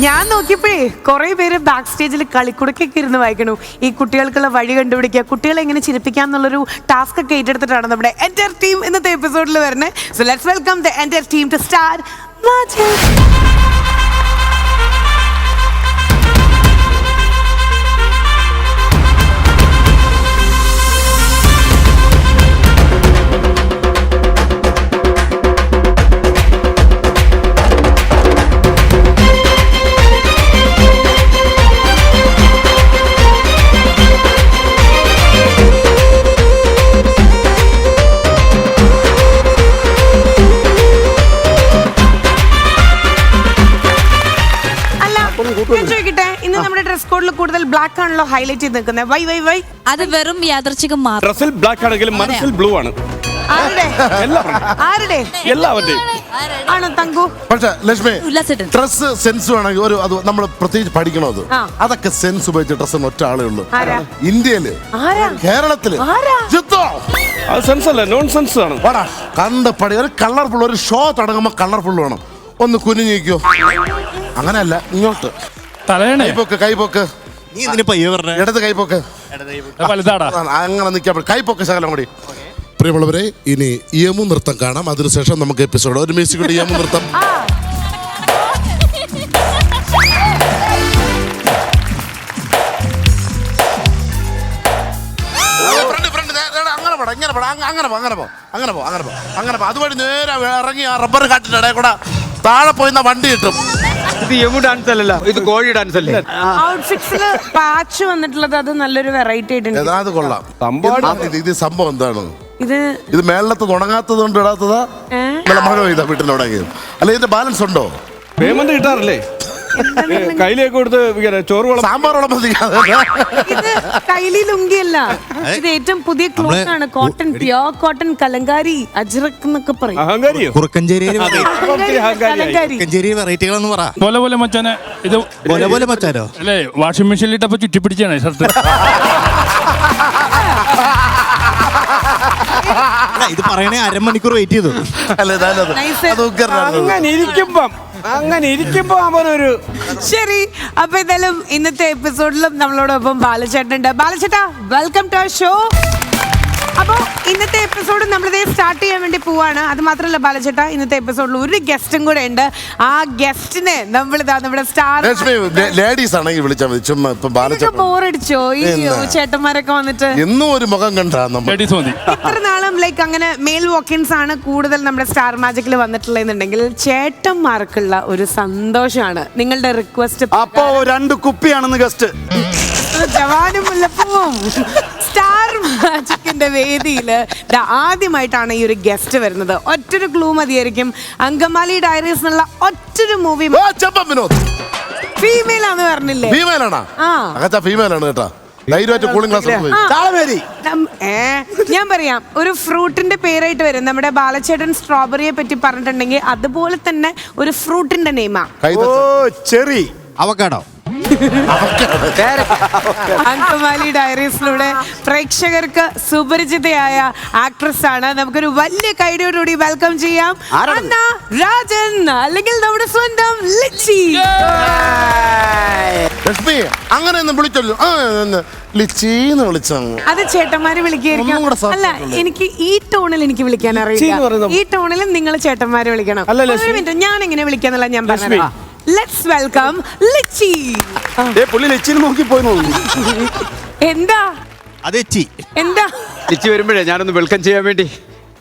ഞാൻ നോക്കിയപ്പോഴേ കുറെ പേര് ബാക്ക് സ്റ്റേജിൽ കളിക്കുടക്കൊക്കെ ഇരുന്ന് വായിക്കണു. ഈ കുട്ടികൾക്കുള്ള വഴി കണ്ടുപിടിക്കുക, കുട്ടികളെ എങ്ങനെ ചിരിപ്പിക്കാം എന്നുള്ളൊരു ടാസ്ക് ഒക്കെ ഏറ്റെടുത്തിട്ടാണ് നമ്മുടെ എൻ്റർ ടീം ഇന്നത്തെ എപ്പിസോഡിൽ വരുന്നത്. So let's welcome the entire team to Star Magic. ഞാൻ ചോദിക്കട്ടെ, ഇന്ന് നമ്മുടെ ഡ്രസ് കോഡിൽ കൂടുതൽ ബ്ലാക്ക് ആണല്ലോ ഹൈലൈറ്റ് ചെയ്ത് നിൽക്കുന്നത്. Why why why? അത് വെറും യാദർച്ഛികം മാത്രം. ഡ്രസ്സിൽ ബ്ലാക്ക് ആണെങ്കിലും മനസ്സിൽ ബ്ലൂ ആണ്. ആരുടെ? എല്ലാവരുടെയും ആണോ തങ്കു? പക്ഷേ ലക്ഷ്മി, ഡ്രസ് സെൻസ് വേണമെങ്കിൽ ഒരു അത് നമ്മൾ പ്രത്യേകിച്ച് പഠിക്കണത്. അതൊക്കെ സെൻസ് ഉപയോഗിച്ച ഡ്രസ് ഒറ്റ ആളേ ഉള്ളൂ ഇന്ത്യയില്, കേരളത്തില്. അത് സെൻസ് അല്ല, നോൺ സെൻസ് ആണ്. കണ്ട് പടി ഒരു കളർഫുൾ, ഒരു ഷോ തുടങ്ങുമ്പോ കളർഫുൾ വേണം. ഒന്ന് കുനിഞ്ഞിക്കോ, അങ്ങനെയല്ല ഇങ്ങോട്ട് കൈപോക്ക് കൈപോക്ക്. ഇടത് കൈപോക്ക്, അങ്ങനെ നിൽക്കാൻ കൈപോക്ക് ശകലം കൂടി. പ്രിയമുള്ളവരെ, ഇനി യമു നൃത്തം കാണാം. അതിനുശേഷം നമുക്ക് എപ്പിസോഡ് ഒരു മ്യൂസിക് യമു നൃത്തം. അതുവഴി നേരെ ഇറങ്ങി ആ റബ്ബർ കാട്ടിന്റെ ഇടയിൽ കൂടെ താഴെ പോയിന്ന വണ്ടി കിട്ടും. ഇത് യമു ഡാൻസ് അല്ലല്ലോ, ഇത് കോഴി ഡാൻസ് അല്ലേ? ഔട്ട്ഫിറ്റ്സില് പാച്ച് വന്നിട്ടുള്ളത് അത് നല്ലൊരു വെറൈറ്റി ആയിട്ടുണ്ട്. അത് കൊള്ളാം. ഇത് സംഭവം എന്താണ്? ഇത് മേളത്ത് തുടങ്ങാത്തത് കൊണ്ട് ഇടാത്തതാ? മഴ പെയ്താ വീട്ടിൽ തുടങ്ങിയത് അല്ല? ഇതിന്റെ ബാലൻസ് ഉണ്ടോ? പേയ്മെന്റ് കിട്ടാറില്ലേ? കയ്യിലേക്ക് കൊടുത്ത് ചോറ് സാമ്പാർ ഇത് കൈലി ലുങ്കിയല്ല, ഇത് ഏറ്റവും പുതിയ ക്ലോത്ത് ആണ്. Cotton, pure cotton, Kalamkari, ajrak എന്നൊക്കെ പറയും. വെറൈറ്റികളെന്ന് പറ. പോലെ മച്ചാനെ, ഇത് പോലെ മച്ചാനോ അല്ലേ? വാഷിംഗ് മെഷീനിൽ ഇട്ടപ്പോ ചുറ്റിപ്പിടിച്ചാണ് ഷർട്ട്. ഇത് പറയണേ അരമണിക്കൂർ വെയിറ്റ് ചെയ്തു. അങ്ങനെ ഇരിക്കുമ്പോ അവനൊരു ശരി. അപ്പൊ എന്തായാലും ഇന്നത്തെ എപ്പിസോഡിലും നമ്മളോടൊപ്പം ബാലചേട്ടൻ ഉണ്ട്. ബാലചേട്ടാ, വെൽക്കം ടു അവർ ഷോ. അപ്പൊ ഇന്നത്തെ എപ്പിസോഡ് നമ്മളിതേ സ്റ്റാർട്ട് ചെയ്യാൻ വേണ്ടി പോവാണ്. അത് മാത്രമല്ല ബാലചേട്ടാ, ഇന്നത്തെ എപ്പിസോഡിൽ ഒരു ഗസ്റ്റും കൂടെ ഉണ്ട്. ആ ഗസ്റ്റിനെ നമ്മളിതാ നമ്മുടെ സ്റ്റാർ ലേഡീസ് ആണെങ്കിൽ വിളിച്ചാൽ മതി. ചുമ്മാ ഇപ്പൊ ബോറടിച്ചോ ഈ ചേട്ടന്മാരൊക്കെ വന്നിട്ട്? എന്നും ഒരു മുഖം കണ്ടാ ഇത്ര നാളും ലൈക്ക് അങ്ങനെ മെയിൽ വോക്കിൻസ് ആണ് കൂടുതൽ നമ്മുടെ സ്റ്റാർ മാജിക്കിൽ വന്നിട്ടുള്ളതെന്നുണ്ടെങ്കിൽ ചേട്ടന്മാർക്കുള്ള ഒരു സന്തോഷമാണ് നിങ്ങളുടെ റിക്വസ്റ്റ്. അപ്പോ 2 കുപ്പിയാണെന്ന് ഗസ്റ്റ്. ജവാനും മുല്ലപ്പൂവും സ്റ്റാർ മാജിക്കിന്റെ വേദിയിൽ ആദ്യമായിട്ടാണ് ഈ ഒരു ഗസ്റ്റ് വരുന്നത്. ഒറ്റൊരു ക്ലൂ മതിയായിരിക്കും. അങ്കമാലി ഡയറീസ് എന്നുള്ള ഒറ്റൊരു മൂവി ഫീമെയിൽ ആണെന്ന് പറഞ്ഞില്ലേ? ഫീമെയിൽ ആണ് കേട്ടാ. ഞാൻ പറയാം, ഒരു ഫ്രൂട്ടിന്റെ പേരായിട്ട് വരും. നമ്മുടെ ബാലചേട്ടൻ സ്ട്രോബെറിയെ പറ്റി പറഞ്ഞിട്ടുണ്ടെങ്കിൽ അതുപോലെ തന്നെ ഒരു ഫ്രൂട്ടിന്റെ നെയ്മാ ചെറി, അവക്കാഡോ. അങ്കമാലി ഡയറീസിലൂടെ പ്രേക്ഷകർക്ക് സുപരിചിതയായ ആക്ട്രസ് ആണ്. നമുക്കൊരു വലിയ കൈയോടുകൂടി വെൽക്കം ചെയ്യാം അന്ന രാജൻ, അല്ലെങ്കിൽ നമ്മുടെ സ്വന്തം ലിച്ചി. ലക്ഷ്മി അങ്ങനെയൊന്നും വിളിച്ചല്ലോ, ലിച്ചിന്ന് വിളിച്ചു. അത് ചേട്ടന്മാര് വിളിക്കായിരിക്കും. അല്ല, എനിക്ക് ഈ ടോണിൽ എനിക്ക് വിളിക്കാൻ അറിയില്ല. ഈ ടോണിൽ നിങ്ങൾ ചേട്ടന്മാര് വിളിക്കണം. ഞാൻ എങ്ങനെ വിളിക്കാന്നുള്ള ഞാൻ പറഞ്ഞു. Let's welcome Lichi. പുള്ളി ലിച്ചിനെ നോക്കി പോയി. എന്താ എന്താ ലിച്ചി വരുമ്പോഴേ ഞാനൊന്ന് വെൽക്കം ചെയ്യാൻ വേണ്ടി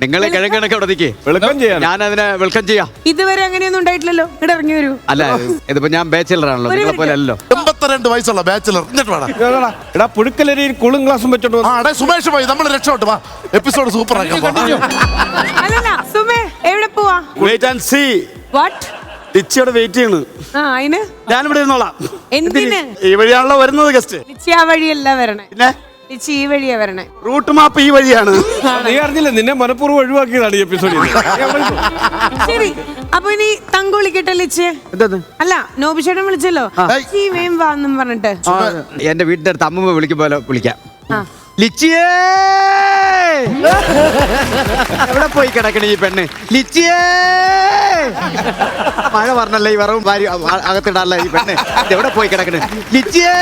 നിങ്ങളെ കിഴക്കണക്ക് അവിടെ നിൽക്കേ വെൽക്കം ചെയ്യാം. ഞാൻ അതിനെ വെൽക്കം ചെയ്യാം. ഇതുവരെ അങ്ങനെയൊന്നും ഉണ്ടായിട്ടില്ലല്ലോ. ഇവിടെ ഇറങ്ങി വരൂ. അല്ല, ഇതിപ്പോ ഞാൻ ബാച്ചിലർ ആണല്ലോ, നിങ്ങളെ പോലെ അല്ലല്ലോ. 82 വയസ്സുള്ള ബാച്ചിലർ. പുഴുക്കലരിയിൽ കൂളിംഗ് ഗ്ലാസും വെച്ചോണ്ട് സുമേഷ് പോയി. നമ്മൾ രക്ഷപ്പെട്ടു. എപ്പിസോഡ് സൂപ്പർ ആക്കാം. അല്ലല്ല സുമേ, എവിടെ പോവാ? Wait and see. വാട്ട്? ലിച്ചിയോടെ വെയിറ്റ് ചെയ്യണു. അതിന് ഞാനിവിടെ ഇരുന്നോളാം. എന്തിന്? ഈ വഴിയാണല്ലോ വരുന്നത് ഗസ്റ്റ്. ലിച്ചി ആ വഴിയല്ല വരണേ. പിന്നെ ലിച്ചി ഈ വഴിയാ വരണേ. റൂട്ട് മാപ്പ് ഈ വഴിയാണ്. നീ അറിഞ്ഞില്ല, നിന്നെ മനഃപൂർവ്വം ഒഴിവാക്കിയതാണ് ഈ എപ്പിസോഡിൽ. ശരി, അപ്പൊ ഇനി തങ്കു വിളിക്കട്ടെ ലിച്ചിയെ? അല്ല, നോബിച്ചേട്ടൻ വിളിച്ചല്ലോ, വേം വാന്നും പറഞ്ഞിട്ട്. എന്റെ വീടിന്റെ അടുത്ത് അമ്മ വിളിക്കുമ്പോലെ വിളിക്കാം. ലിച്ചിയേ എവിടെ പോയി കിടക്കണ ഈ പെണ്ണ് ലിച്ചിയേ മഴ പറഞ്ഞല്ലേ ഈ വറവും ഭാര്യ അകത്തിടാല്ല ഈ പെണ്ണ് എവിടെ പോയി കിടക്കണ ലിച്ചിയേ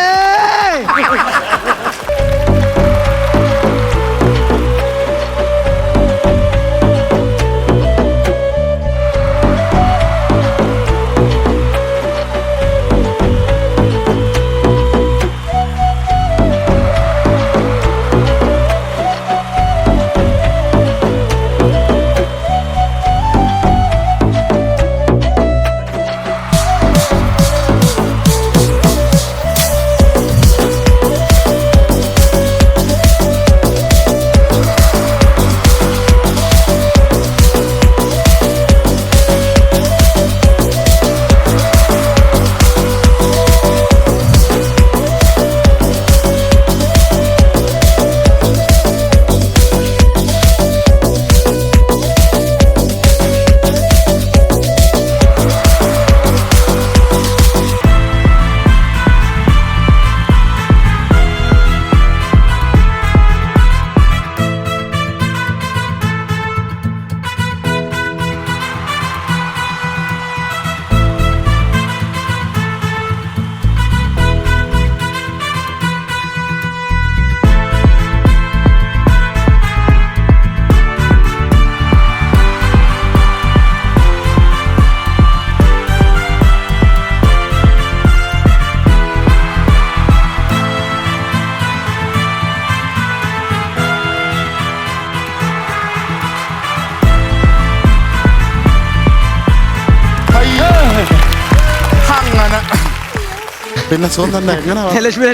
പിന്നെ സുഖം തന്നെ എങ്ങനെ ലക്ഷ്മി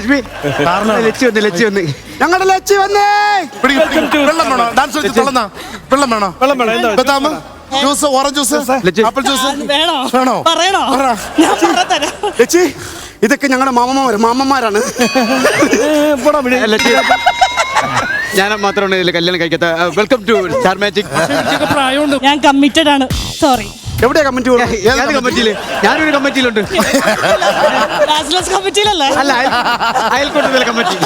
ലച്ചി വന്ന് ഞങ്ങളുടെ ലച്ചി വന്നേ വെള്ളം വേണോ ഡാൻസ് വെച്ച് തുളന്നാ വെള്ളം വേണോ വെള്ളം വേണം എന്താ ബദാം juice orange juice apple juice വേണോ വേണോ പറയണോ ഞാൻ പറഞ്ഞുതരാം. ലച്ചി ഇതൊക്കെ ഞങ്ങളുടെ മാമന്മാരാണ്. ലച്ചി ഞാൻ മാത്രമാണ് ഇതിൽ കല്യാണം കഴിക്കാത്ത വെൽക്കം ടു സ്റ്റാർ മാജിക് പ്രായമുണ്ട്. ഞാൻ കമ്മിറ്റഡ് ആണ് സോറി എവിടെയാ കമ്മിറ്റി ഏത് കമ്മിറ്റിയില് ഞാനൊരു കമ്മിറ്റിയിലുണ്ട് ബാച്ചിലേഴ്സ് കമ്മിറ്റിയിലല്ലേ അല്ല അയൽക്കൂട്ടത്തിലെ കമ്മിറ്റി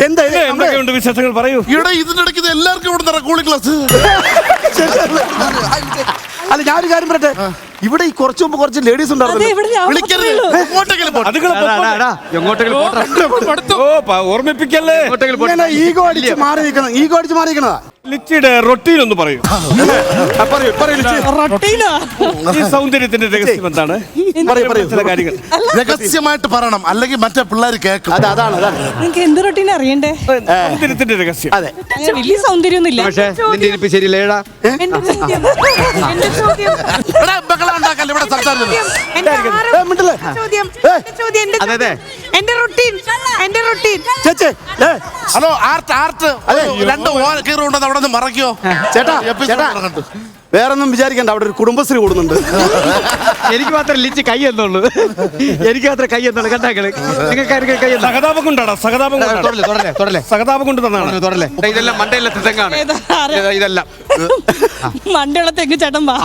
എന്താ ഇത്? എന്തൊക്കെയുണ്ട് വിശേഷങ്ങൾ പറയൂ ഇവിടെ ഇതിന്റെ ഇടയ്ക്ക് ഇത് എല്ലാവർക്കും ഇവിടെ നടക്കും കൂളിംഗ് ക്ലാസ് അല്ല ഞാനൊരു കാര്യം പറയട്ടെ, ഇവിടെ ഈ കുറച്ചു മുമ്പ് കുറച്ച് ലേഡീസ് അതെ ഉണ്ടായിരുന്നു. ഇവിടെ ഞാൻ വിളിക്കരുത് മാത്രമേ ഉള്ളൂ. എങ്ങോട്ടെങ്കിലും പോട്ടെ. എങ്ങോട്ടെങ്കിലും പോട്ടെ ഓർമ്മിപ്പിക്കല്ലേ എങ്ങോട്ടെങ്കിലും പോട്ടെ ഇങ്ങനെ ഈഗോ അടിച്ച് മാറി നിൽക്കുന്നതാ. ലിച്ചിയുടെ റൊട്ടീൻ ഒന്ന് പറയൂ പറയൂ ലച്ചി. റൊട്ടീനോ ഈ സൗന്ദര്യത്തിന്റെ രഹസ്യം എന്താണ് പറയൂ ചില കാര്യങ്ങൾ രഹസ്യമായിട്ട് പറയണം അല്ലെങ്കിൽ മറ്റേ പിള്ളേർ കേൾക്കും അതാണ് നിങ്ങക്ക് എന്ത് റൊട്ടീൻ അറിയണ്ടേ സൗന്ദര്യത്തിന്റെ രഹസ്യം അതെ. അങ്ങനെ വലിയ സൗന്ദര്യമൊന്നുമില്ല പക്ഷേ നിന്റെ ഇരിപ്പ് ശരിയില്ല ഏടാ എന്റെ ചോദ്യം എന്റെ ചോദ്യം ഇവിടെ ബഹളം ഉണ്ടാക്കല്ല ഇവിടെ സംസാരിച്ചത് എന്റെ ആറ് മിണ്ടല്ലേ? ചോദ്യം എന്റെ ചോദ്യം എന്റെ അതെ, അതെ. ചോദ്യം. എന്റെ റൊട്ടീൻ ചേച്ചി ഹലോ ആർട്ട് അതെ. രണ്ട് ഓല കീറുണ്ടെന്ന് അവിടെ നിന്ന് മറയ്ക്കോ ചേട്ടാ ചേട്ടാ വേറൊന്നും വിചാരിക്കണ്ട, അവിടെ ഒരു കുടുംബശ്രീ കൂടുന്നുണ്ട്. എനിക്ക് മാത്രം ലിച്ച് കൈ എന്നുള്ളൂ എനിക്ക് മാത്രം കൈ എന്നുള്ളൂ കണ്ടാക്കള് നിങ്ങൾക്ക് കൈ എന്നാ സഹതാപം കൊണ്ടാടാ സഹതാപം കൊണ്ടാണ് സഹതാപം കൊണ്ട് തന്നാണ് തുടരല്ലേ ഇതെല്ലാം മണ്ടയിലെ തെങ്ങാണ് ഇതെല്ലാം മണ്ടുള്ള തെങ്ങ് ചേട്ടൻ വാ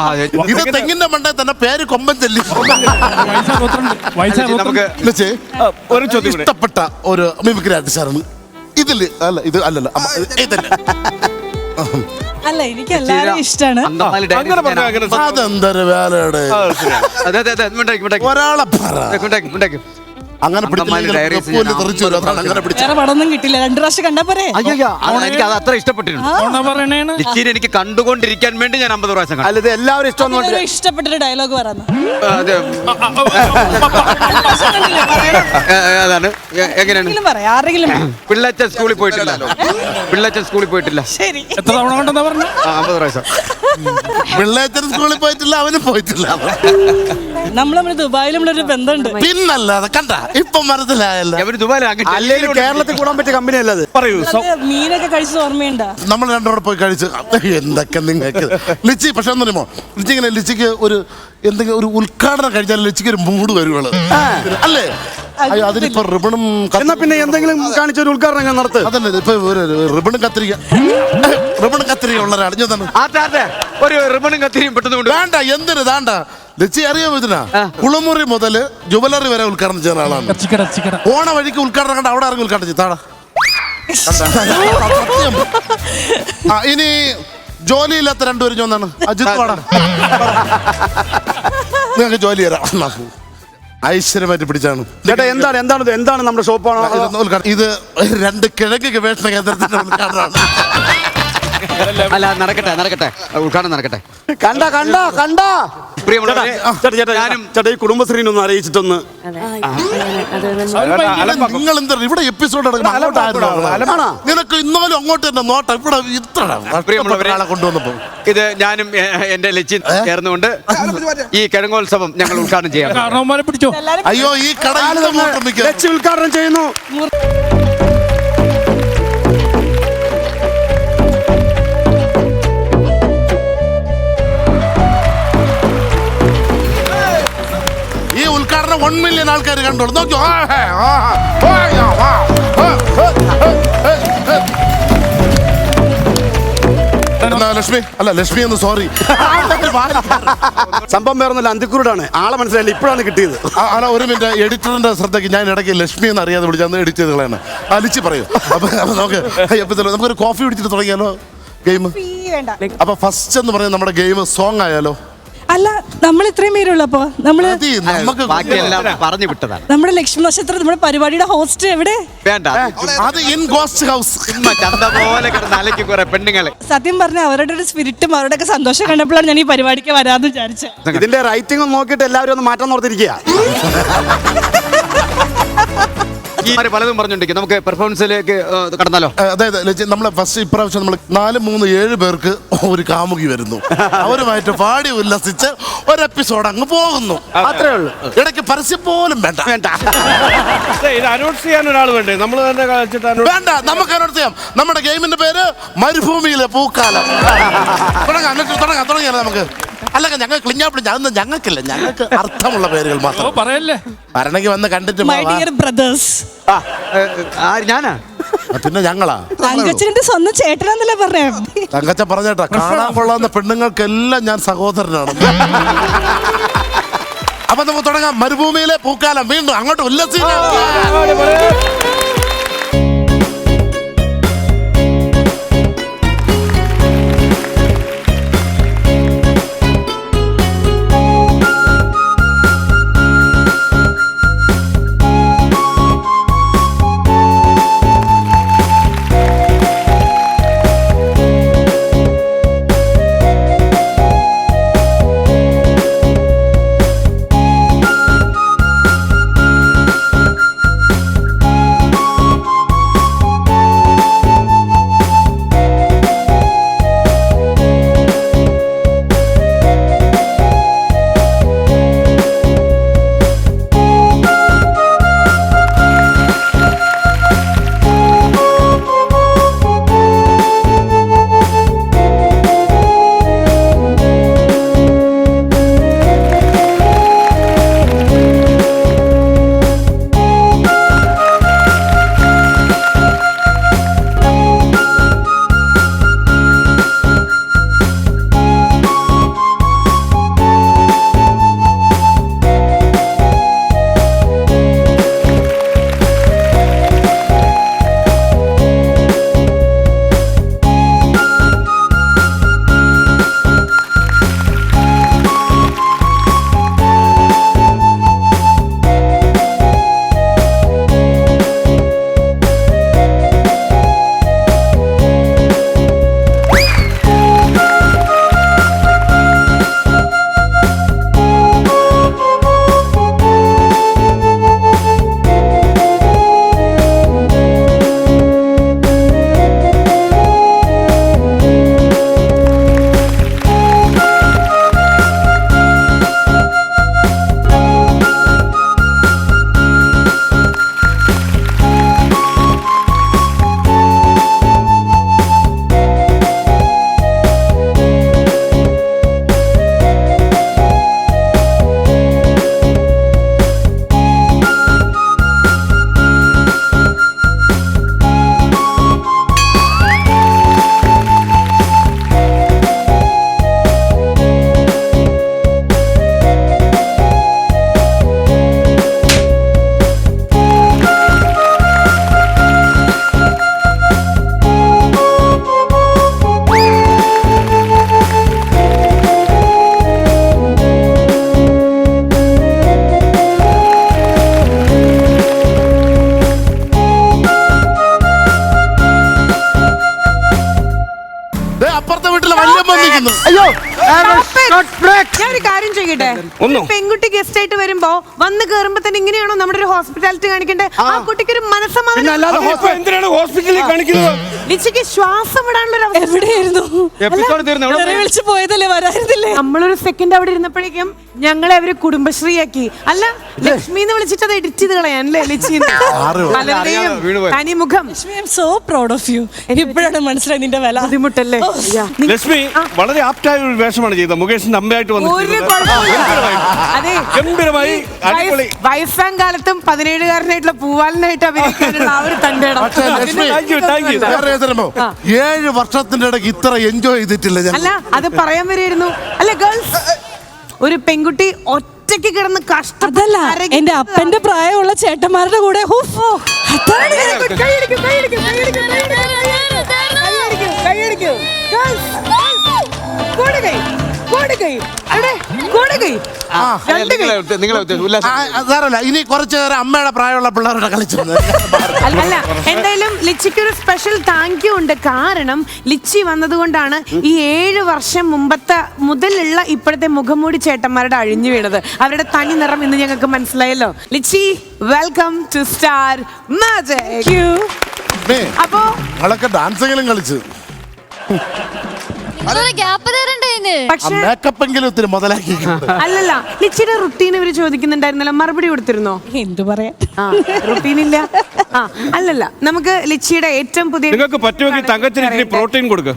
ഇത് തെങ്ങിന്റെ മണ്ടേ തന്നെ പേര് കൊമ്പൻ ചെല്ലി നമുക്ക് ലച്ചേ, ഒരു ചോദ്യം കൂടെ. ഇഷ്ടപ്പെട്ട ഒരു മിമിക്രി ആർട്ടിസ്റ്റാണ് ഇതില് അല്ല ഇത് അല്ലല്ല അമ്മ, ഇതല്ല അല്ല എനിക്ക് എല്ലാവരും ഇഷ്ടമാണ് അങ്ങനെ പറഞ്ഞാ അങ്ങനെ അതെന്തൊരു വേലയുടെ ഒരാളെ പറ അങ്ങനെ വേറെ പടമൊന്നും കിട്ടില്ല 2 പ്രാവശ്യം കണ്ടാ പോരെ അയ്യോ എനിക്ക് അത് അത്ര ഇഷ്ടപ്പെട്ടിരുന്നു ലിച്ചിനെ എനിക്ക് കണ്ടുകൊണ്ടിരിക്കാൻ വേണ്ടി ഞാൻ 50 പ്രാവശ്യം കണ്ടു. അല്ല ഇത് എല്ലാവരും ഇഷ്ടം അതിലൊരു ഇഷ്ടപ്പെട്ടൊരു ഡയലോഗ് പറയുന്നു അത് അതാണ് എങ്ങനെയാണ് പറയാം ആരെങ്കിലും പിള്ളേച്ചൻ സ്കൂളിൽ പോയിട്ടില്ല പിള്ളേച്ചൻ സ്കൂളിൽ പോയിട്ടില്ല ശരി എത്ര തവണ കണ്ടെന്നാ പറഞ്ഞ 50 പ്രാവശ്യം പിള്ളേച്ചൻ സ്കൂളിൽ പോയിട്ടില്ല അവനും പോയിട്ടില്ല നമ്മൾ ദുബായിൽ നമ്മളൊരു ബന്ധമുണ്ട് പിന്നല്ലാതെ കണ്ട ഇപ്പൊ മനസ്സിലായല്ല അവര് ദുബായിൽ അല്ലെങ്കിൽ കേരളത്തിൽ കൂടാൻ പറ്റിയ കമ്പനി അല്ലത്. പറയൂ അത് മീനൊക്കെ കഴിച്ചത് ഓർമ്മയുണ്ടോ നമ്മൾ രണ്ടോടെ പോയി കഴിച്ച് എന്തൊക്കെ നിങ്ങൾക്ക് ലിച്ചി പക്ഷെ ഒന്നും അറിയുമോ ലിച്ചി ഇങ്ങനെ ലിച്ചിക്ക് ഒരു എന്തെങ്കിലും ഒരു ഉദ്ഘാടനം കഴിഞ്ഞാൽ ലിച്ചിക്ക് ഒരു മൂഡ് വരുവാണ് അല്ലേ അയ്യോ അതിനിപ്പോ റിബണും എന്നാ പിന്നെ എന്തെങ്കിലും കാണിച്ച ഒരു ഉദ്ഘാടനം നടത്ത്. അതന്നെ ഇപ്പൊ ഒരു റിബണും കത്തിരിക്ക ഉള്ള ഒരാൾ ഞാൻ തന്നെ ഒരു റിബണും കത്തിരിയും പെട്ടെന്ന് കൊണ്ട് വേണ്ട എന്തിനു താണ്ട ലച്ചി അറിയാമോ ഇതിനാ കുളിമുറി മുതല് ജുവലറി വരെ ഉദ്ഘാടനം ചെയ്യുന്ന ആളാണ്. ഓണ വഴിക്ക് ഉദ്ഘാടനം കണ്ട അവിടെ ഇറങ്ങി ഉദ്ഘാടനം ചെയ്താടാ സത്യം. ഇനി ജോലിയില്ലാത്ത രണ്ടുപേരും ഒന്നാണ് അജിത് വാടാ നിങ്ങൾക്ക് ജോലി തരാം ഐശ്വര്യമായിട്ട് പിടിച്ചാണ്. ചേട്ടാ എന്താണ് നമ്മുടെ ഷോപ്പാണോ? ഇത് 2 കിഴക്ക് ഗവേഷണ കേന്ദ്രത്തിന്റെ ഉദ്ഘാടനമാണ്. അല്ല നടക്കട്ടെ ഉദ്ഘാടനം നടക്കട്ടെ. കണ്ട പ്രിയമുള്ളവരെ, ചേട്ടാ ഈ കുടുംബശ്രീനെ ഒന്ന് അറിയിച്ചിട്ടൊന്ന്. നിങ്ങൾ എന്താ ഇവിടെ എപ്പിസോഡ് നിനക്ക് ഇന്നാലും അങ്ങോട്ട് തന്നെ നോട്ടം ഇവിടെ പ്രിയമുള്ളവരെ, ആളെ കൊണ്ടുവന്നപ്പോ ഇത് ഞാനും എന്റെ ലച്ചിൻ ചേർന്നുകൊണ്ട് ഈ കിഴങ്ങോത്സവം ഞങ്ങൾ ഉദ്ഘാടനം ചെയ്യാം. കാരണവന്മാരെ പിടിച്ചോ. അയ്യോ ഈ കടയിൽ ലച്ചി ഉദ്ഘാടനം ചെയ്യുന്നു. ഈ ഉദ്ഘാടനം 1 മില്യൺ ആൾക്കാർ കണ്ടോളൂ. നോക്കിയോ ലക്ഷ്മി ഒന്ന് സോറി. സംഭവം വേറൊന്നുമില്ല, അന്തിക്കുരുടാണ്. ആളെ മനസ്സിലായില്ല, ഇപ്പോഴാണ് കിട്ടിയത്. അല്ല ഒരു മിനിറ്റ്, എഡിറ്ററിന്റെ ശ്രദ്ധയ്ക്ക് ഞാൻ ഇടയ്ക്ക് ലക്ഷ്മി എന്ന് അറിയാതെ വിളിച്ചാൽ എഡിറ്റ് ചെയ്ത് കളയാണ്. അലിച്ച് പറയൂ. അപ്പൊ നമുക്കൊരു കോഫി കുടിച്ചിട്ട് തുടങ്ങിയാലോ ഗെയിം? അപ്പൊ ഫസ്റ്റ് എന്ന് പറയുന്നത് നമ്മുടെ ഗെയിം സോങ് ആയാലോ? അല്ല, നമ്മൾ ഇത്രയും പേരുള്ളൂ. അപ്പൊ നമ്മള് നമുക്ക് ബാക്കിയെല്ലാം പറഞ്ഞു വിട്ടതാണ്. നമ്മുടെ ലക്ഷ്മി നക്ഷത്രം നമ്മുടെ പരിപാടിയുടെ ഹോസ്റ്റ് എവിടെ? വേണ്ട, അത് ഇൻ ഗോസ്റ്റ് ഹൗസ്. ചന്ത പോലെ കിടന്ന് അലക്കി കുറെ പെണ്ണുങ്ങളെ. സത്യം പറഞ്ഞ അവരുടെ ഒരു സ്പിരിറ്റും അവരുടെ ഒക്കെ സന്തോഷം കണ്ടപ്പോഴാണ് ഞാൻ ഈ പരിപാടിക്ക് വരാന്ന് വിചാരിച്ചത്. ഇതിന്റെ റൈറ്റിംഗ് ഒന്ന് നോക്കിയിട്ട് എല്ലാവരും ഒന്ന് മാറ്റാൻ ഓർത്തിരിക്കുക. പലതും പറഞ്ഞുണ്ടെങ്കിൽ നമുക്ക് പെർഫോമൻസിലേക്ക് കടന്നാലോ? അതായത് നമ്മളെ ഫസ്റ്റ് ഇപ്രാവശ്യം നമ്മൾ 4, 3, 7 പേർക്ക് ഒരു കാമുകി വരുന്നു. അവരുമായിട്ട് പാടി ഉല്ലസിച്ച് ഒരു എപ്പിസോഡ് അങ്ങ് പോകുന്നു. അത്രേ ഉള്ളൂ. ഇടയ്ക്ക് പരസ്യം പോലും വേണ്ട. ഇത് അനൗൺസ് ചെയ്യാൻ ഒരാൾ വേണ്ടേ? നമ്മൾ തന്നെ കളിച്ചിട്ട് വേണ്ട, നമുക്ക് അനൗൺസ് ചെയ്യാം. നമ്മുടെ ഗെയിമിന്റെ പേര് മരുഭൂമിയിലെ പൂക്കാലം. തുടങ്ങിയാലോ നമുക്ക്? അല്ലെങ്കിൽ ഞങ്ങൾ ക്ലിഞ്ഞാപ്പിളിഞ്ഞ അതൊന്നും ഞങ്ങൾക്കില്ല, ഞങ്ങൾക്ക് അർത്ഥമുള്ള പേരുകൾ മാത്രം പറയല്ലേ. വരണമെങ്കിൽ വന്ന് കണ്ടിട്ട് മൈ ഡിയർ ബ്രദേഴ്സ്. ഞാനാ പിന്നെ ഞങ്ങളാ തങ്കച്ചന്റെ സ്വന്തം ചേട്ടനാന്നല്ലേ പറഞ്ഞേ? തങ്കച്ച പറഞ്ഞേട്ടാ, കാണാൻ കൊള്ളാവുന്ന പെണ്ണുങ്ങൾക്കെല്ലാം ഞാൻ സഹോദരനാണ്. അപ്പൊ നമുക്ക് തുടങ്ങാം. മരുഭൂമിയിലെ പൂക്കാലം. വീണ്ടും അങ്ങോട്ട് ഉല്ലസിക്കാം. അപ്പുറത്തെ വീട്ടിലെ വല്യമ്മ നിൽക്കുന്നു. അയ്യോ ഞാൻ ഒരു കാര്യം ചെയ്യട്ടെ, ഒന്നോ? പെൺകുട്ടി ഗസ്റ്റ് ആയിട്ട് വരുമ്പോ വന്ന് കേറുമ്പോ തന്നെ ഇങ്ങനെയാണോ നമ്മുടെ ഒരു ഹോസ്പിറ്റാലിറ്റി കാണിക്കണ്ടേ? ആ കുട്ടിക്ക് ഒരു മനസ്സമാധാനം. അതിപ്പോ എന്തിനാണ് ഹോസ്പിറ്റലിൽ കാണിക്കുന്നത്? ലിച്ചിക്ക് ശ്വാസം വിടാനുള്ള ഒരു അവസ്ഥ. എവിടെയായിരുന്നു എപ്പിസോഡ് തീർന്നു എവിടെ വേറെ വിളിച്ചു പോയതല്ലേ, വരായിരുന്നില്ലേ? നമ്മളൊരു സെക്കൻഡ് അവിടെ ഇരുന്നപ്പോഴേക്കും ഞങ്ങളെ അവര് കുടുംബശ്രീയാക്കി. അല്ല, ലക്ഷ്മി എന്ന് വിളിച്ചിട്ട് അത് എഡിറ്റ് ചെയ്ത് കളയാൻ അല്ലേ ലിച്ചിന്ന്? പലരുടെയും വീണുപോയി. തനിമുഖം I am so proud of you. ഇപ്പോഴാണ് മനസ്സിലായി നിന്റെ വില. ബുദ്ധിമുട്ടല്ലേ? ലക്ഷ്മി വളരെ ആപ്റ്റായ ഒരു വേഷമാണ് ചെയ്തത്. മുകേഷിന്റെ അമ്മയായിട്ട് ഒരു വന്നിട്ട് കുഴപ്പമില്ല. അതെ, ഗംഭീരമായി അടിപൊളി. വയസ്സാം കാലത്തും 17കാരനായിട്ടുള്ള പൂവാലിനായിട്ട് അഭിനയിക്കാനുള്ള ആ ഒരു തന്റേടം. പക്ഷേ ലക്ഷ്മി താങ്ക് യു. വേറെ ഏതരമോ 7 വർഷത്തിന്റെ ഇടയ്ക്ക് ഇത്ര എൻജോയ് ചെയ്തിട്ടില്ല ഞാൻ. അല്ല, അത് പറയാൻ വരെയായിരുന്നു. അല്ല ഗേൾസ്, ഒരു പെൺകുട്ടി ഒറ്റയ്ക്ക് കിടന്ന് അതല്ല, എന്റെ അപ്പന്റെ പ്രായമുള്ള ചേട്ടന്മാരുടെ കൂടെ നിങ്ങളെ ഉല്ലാസം സാറല്ല, ഇനി കുറച്ചു നേരം അമ്മയുടെ പ്രായമുള്ള പിള്ളേരുടെ കളിച്ചു. അല്ല, എന്തായാലും ലിച്ചിക്ക് ഒരു സ്പെഷ്യൽ താങ്ക് യു ഉണ്ട്. കാരണം ലിച്ചി വന്നതുകൊണ്ടാണ് ഈ 7 വർഷം മുതലുള്ള ഇപ്പോഴത്തെ മുഖംമൂടി ചേട്ടന്മാരുടെ അഴിഞ്ഞു വീണത്. അവരുടെ തനി നിറം ഇന്ന് ഞങ്ങൾക്ക് മനസ്സിലായല്ലോ. Lichi, welcome to Star Magic. അപ്പോ നിങ്ങളൊക്കെ ഡാൻസെങ്കിലും കളിച്ചു, ഗ്യാപ്പ് തരണ്ടേ? പക്ഷേ മേക്കപ്പ് എങ്കിലും ഒത്തിരി മുതലാക്കി. അല്ലല്ല, ലിച്ചിയുടെ റുട്ടീൻ ഇവര് ചോദിക്കുന്നുണ്ടായിരുന്നല്ലോ, മറുപടി കൊടുത്തിരുന്നോ? എന്തു പറയാ, റുട്ടീൻ ഇല്ല. അല്ലല്ല, നമുക്ക് ലിച്ചിയുടെ ഏറ്റവും പുതിയ നിങ്ങൾക്ക് പറ്റുമെങ്കിൽ തങ്കത്തിന് പ്രോട്ടീൻ കൊടുക്കുക.